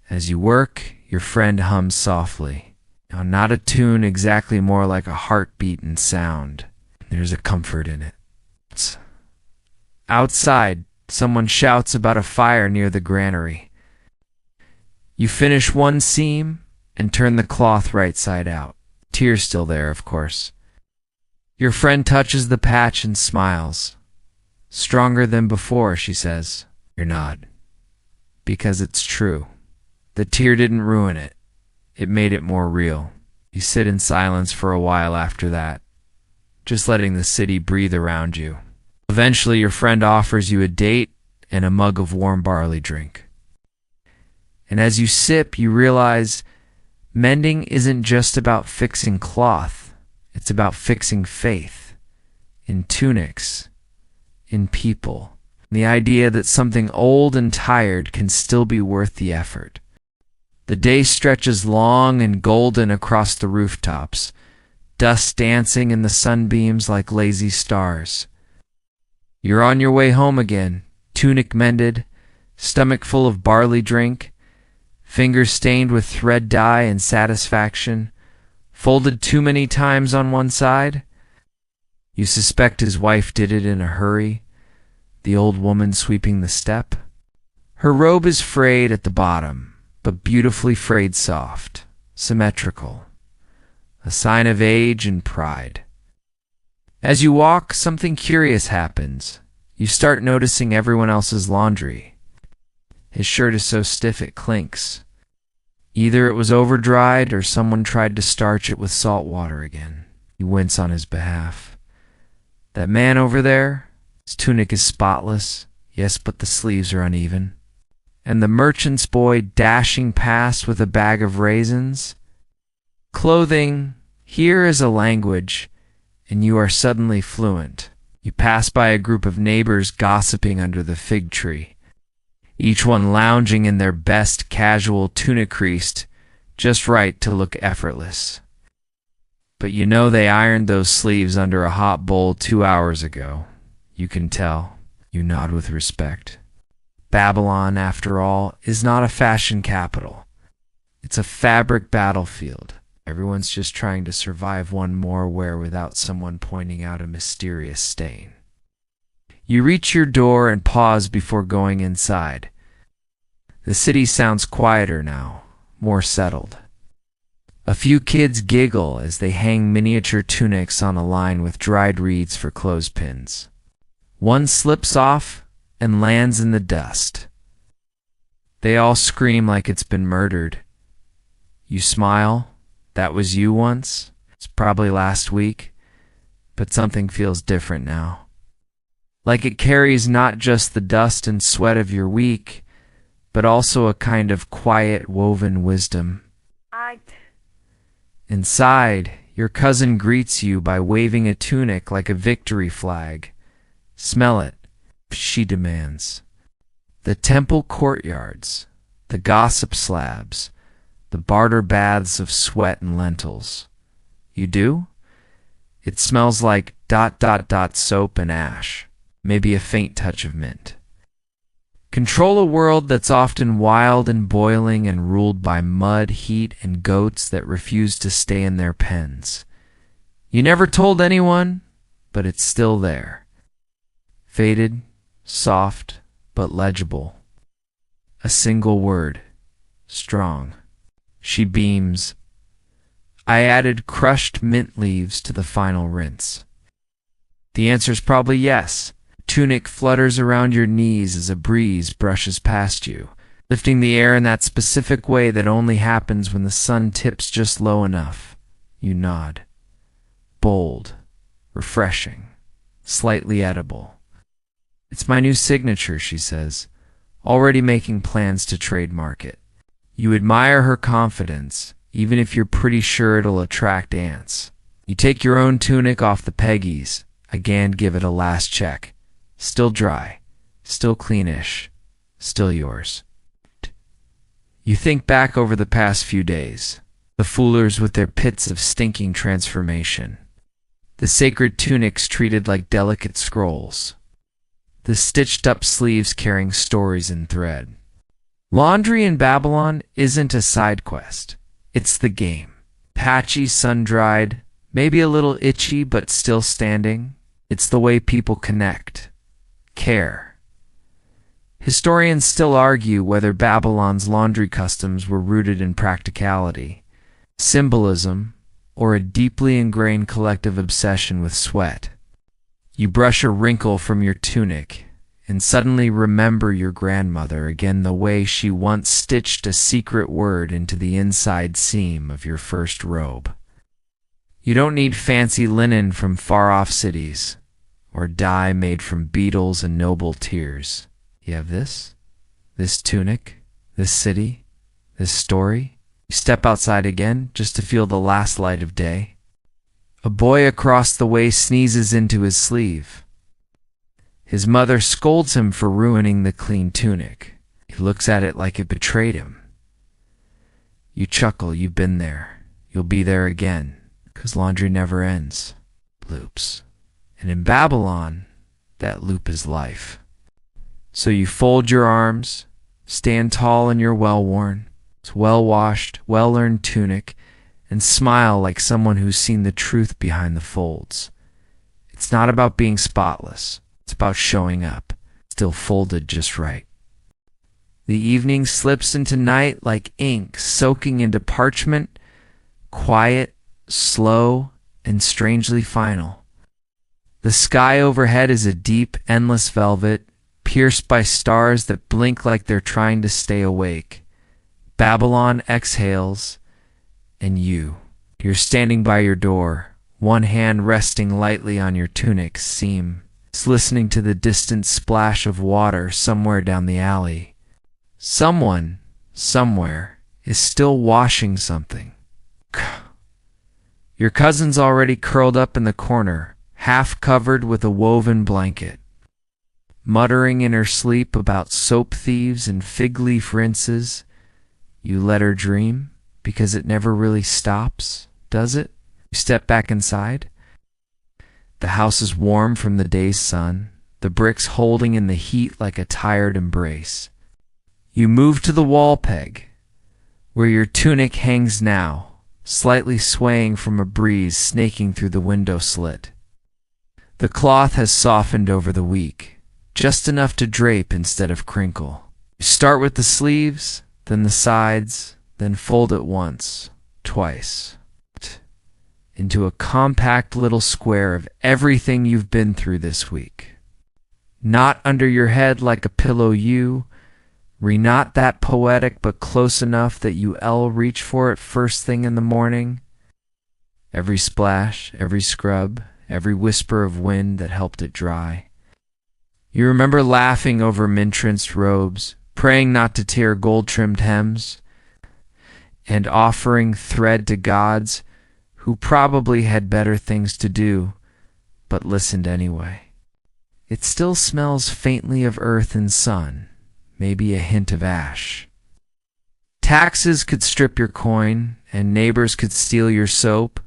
As you work, your friend hums softly. Now, not a tune exactly, more like a heartbeat and sound. There's a comfort in it. Outside, someone shouts about a fire near the granary. You finish one seam and turn the cloth right side out. Tears still there, of course. Your friend touches the patch and smiles. Stronger than before, she says. You're not. Because it's true. The tear didn't ruin it. It made it more real. You sit in silence for a while after that, just letting the city breathe around you. Eventually, your friend offers you a date and a mug of warm barley drink. And as you sip, you realize mending isn't just about fixing cloth. It's about fixing faith in tunics, in people. The idea that something old and tired can still be worth the effort. The day stretches long and golden across the rooftops, dust dancing in the sunbeams like lazy stars. You're on your way home again, tunic mended, stomach full of barley drink, fingers stained with thread dye and satisfaction, folded too many times on one side. You suspect his wife did it in a hurry, the old woman sweeping the step. Her robe is frayed at the bottom, but beautifully frayed soft, symmetrical, a sign of age and pride. As you walk, something curious happens. You start noticing everyone else's laundry. His shirt is so stiff it clinks. Either it was over-dried or someone tried to starch it with salt water again. You wince on his behalf. That man over there, his tunic is spotless, yes, but the sleeves are uneven. And the merchant's boy dashing past with a bag of raisins. Clothing, here is a language, and you are suddenly fluent. You pass by a group of neighbors gossiping under the fig tree, each one lounging in their best casual tunic creased, just right to look effortless. But you know they ironed those sleeves under a hot bowl 2 hours ago. You can tell. You nod with respect. Babylon, after all, is not a fashion capital. It's a fabric battlefield. Everyone's just trying to survive one more wear without someone pointing out a mysterious stain. You reach your door and pause before going inside. The city sounds quieter now, more settled. A few kids giggle as they hang miniature tunics on a line with dried reeds for clothespins. One slips off and lands in the dust. They all scream like it's been murdered. You smile. That was you once. It's probably last week, but something feels different now. Like it carries not just the dust and sweat of your week, but also a kind of quiet, woven wisdom. Inside, your cousin greets you by waving a tunic like a victory flag. Smell it, she demands. The temple courtyards, the gossip slabs, the barter baths of sweat and lentils. You do? It smells like ... soap and ash, maybe a faint touch of mint. Control a world that's often wild and boiling and ruled by mud, heat, and goats that refuse to stay in their pens. You never told anyone, but it's still there. Faded, soft, but legible. A single word. Strong. She beams. I added crushed mint leaves to the final rinse. The answer's probably yes. Tunic flutters around your knees as a breeze brushes past you, lifting the air in that specific way that only happens when the sun tips just low enough. You nod. Bold. Refreshing. Slightly edible. It's my new signature, she says, already making plans to trademark it. You admire her confidence, even if you're pretty sure it'll attract ants. You take your own tunic off the peggies, again give it a last check. Still dry, still cleanish, still yours. You think back over the past few days, the foolers with their pits of stinking transformation, the sacred tunics treated like delicate scrolls, the stitched-up sleeves carrying stories in thread. Laundry in Babylon isn't a side quest. It's the game. Patchy, sun-dried, maybe a little itchy but still standing. It's the way people connect. Care. Historians still argue whether Babylon's laundry customs were rooted in practicality, symbolism, or a deeply ingrained collective obsession with sweat. You brush a wrinkle from your tunic and suddenly remember your grandmother again, the way she once stitched a secret word into the inside seam of your first robe. You don't need fancy linen from far-off cities, or dye made from beetles and noble tears. You have this tunic, this city, this story. You step outside again just to feel the last light of day. A boy across the way sneezes into his sleeve. His mother scolds him for ruining the clean tunic. He looks at it like it betrayed him. You chuckle, you've been there. You'll be there again, 'cause laundry never ends. Loops. And in Babylon, that loop is life. So you fold your arms, stand tall in your well-worn, well-washed, well-earned tunic, and smile like someone who's seen the truth behind the folds. It's not about being spotless. It's about showing up, still folded just right. The evening slips into night like ink soaking into parchment, quiet, slow, and strangely final. The sky overhead is a deep, endless velvet, pierced by stars that blink like they're trying to stay awake. Babylon exhales, and you're standing by your door, one hand resting lightly on your tunic's seam, listening to the distant splash of water somewhere down the alley. Someone, somewhere, is still washing something. Your cousin's already curled up in the corner, half covered with a woven blanket, muttering in her sleep about soap thieves and fig leaf rinses. You let her dream, because it never really stops, does it? You step back inside. The house is warm from the day's sun, the bricks holding in the heat like a tired embrace. You move to the wall peg, where your tunic hangs now, slightly swaying from a breeze snaking through the window slit. The cloth has softened over the week, just enough to drape instead of crinkle. You start with the sleeves, then the sides, then fold it once, twice, into a compact little square of everything you've been through this week. Knot under your head like a pillow U, reknot that poetic but close enough that you'll reach for it first thing in the morning. Every splash, every scrub, every whisper of wind that helped it dry. You remember laughing over mintranced robes, praying not to tear gold-trimmed hems, and offering thread to gods who probably had better things to do, but listened anyway. It still smells faintly of earth and sun, maybe a hint of ash. Taxes could strip your coin, and neighbors could steal your soap,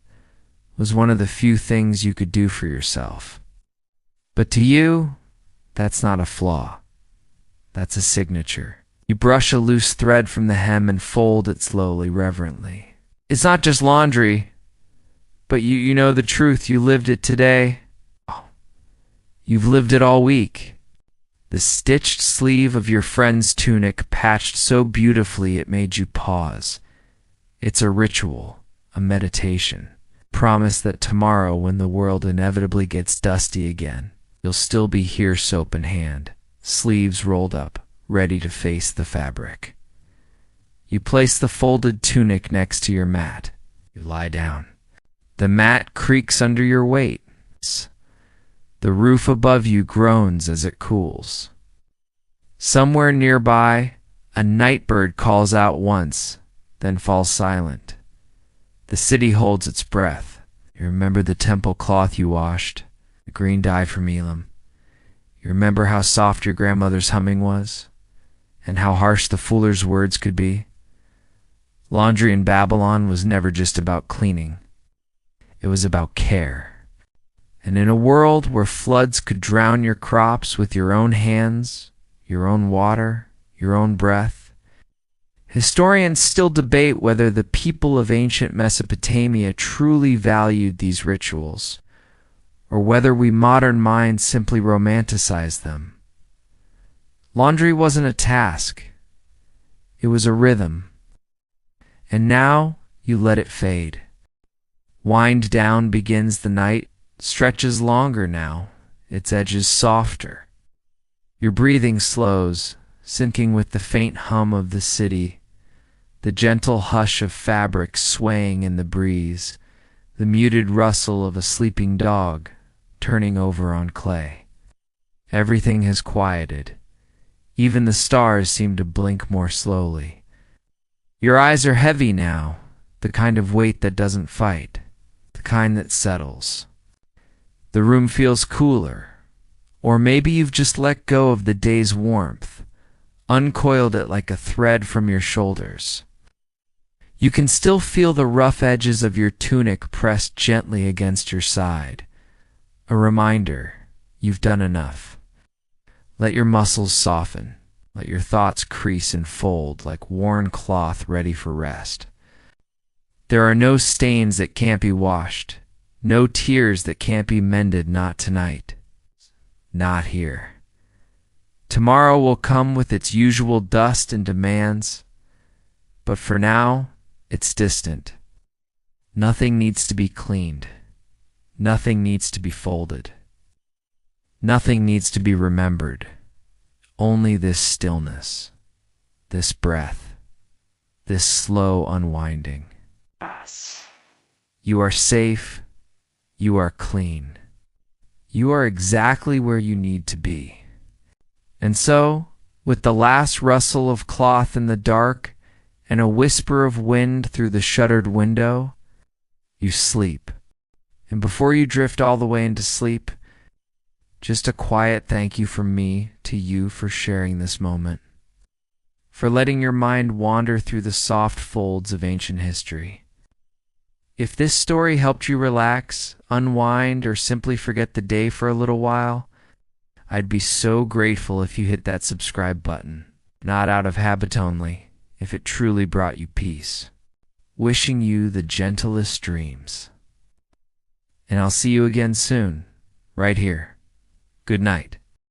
was one of the few things you could do for yourself. But to you, that's not a flaw. That's a signature. You brush a loose thread from the hem and fold it slowly, reverently. It's not just laundry, but you know the truth. You lived it today. Oh, you've lived it all week. The stitched sleeve of your friend's tunic patched so beautifully it made you pause. It's a ritual, a meditation. Promise that tomorrow, when the world inevitably gets dusty again, you'll still be here, soap in hand, sleeves rolled up, ready to face the fabric. You place the folded tunic next to your mat. You lie down. The mat creaks under your weight. The roof above you groans as it cools. Somewhere nearby, a nightbird calls out once, then falls silent. The city holds its breath. You remember the temple cloth you washed, the green dye from Elam. You remember how soft your grandmother's humming was, and how harsh the fooler's words could be. Laundry in Babylon was never just about cleaning. It was about care. And in a world where floods could drown your crops with your own hands, your own water, your own breath, historians still debate whether the people of ancient Mesopotamia truly valued these rituals, or whether we modern minds simply romanticize them. Laundry wasn't a task. It was a rhythm. And now you let it fade. Wind down begins the night, stretches longer now, its edges softer. Your breathing slows, syncing with the faint hum of the city, the gentle hush of fabric swaying in the breeze, the muted rustle of a sleeping dog turning over on clay. Everything has quieted. Even the stars seem to blink more slowly. Your eyes are heavy now, the kind of weight that doesn't fight, the kind that settles. The room feels cooler, or maybe you've just let go of the day's warmth, uncoiled it like a thread from your shoulders. You can still feel the rough edges of your tunic pressed gently against your side, a reminder you've done enough. Let your muscles soften, let your thoughts crease and fold like worn cloth ready for rest. There are no stains that can't be washed, no tears that can't be mended, not tonight, not here. Tomorrow will come with its usual dust and demands, but for now, it's distant. Nothing needs to be cleaned. Nothing needs to be folded. Nothing needs to be remembered. Only this stillness, this breath, this slow unwinding. Us. You are safe. You are clean. You are exactly where you need to be. And so, with the last rustle of cloth in the dark and a whisper of wind through the shuttered window, you sleep. And before you drift all the way into sleep, just a quiet thank you from me to you for sharing this moment, for letting your mind wander through the soft folds of ancient history. If this story helped you relax, unwind, or simply forget the day for a little while, I'd be so grateful if you hit that subscribe button, not out of habit only, if it truly brought you peace. Wishing you the gentlest dreams. And I'll see you again soon, right here. Good night.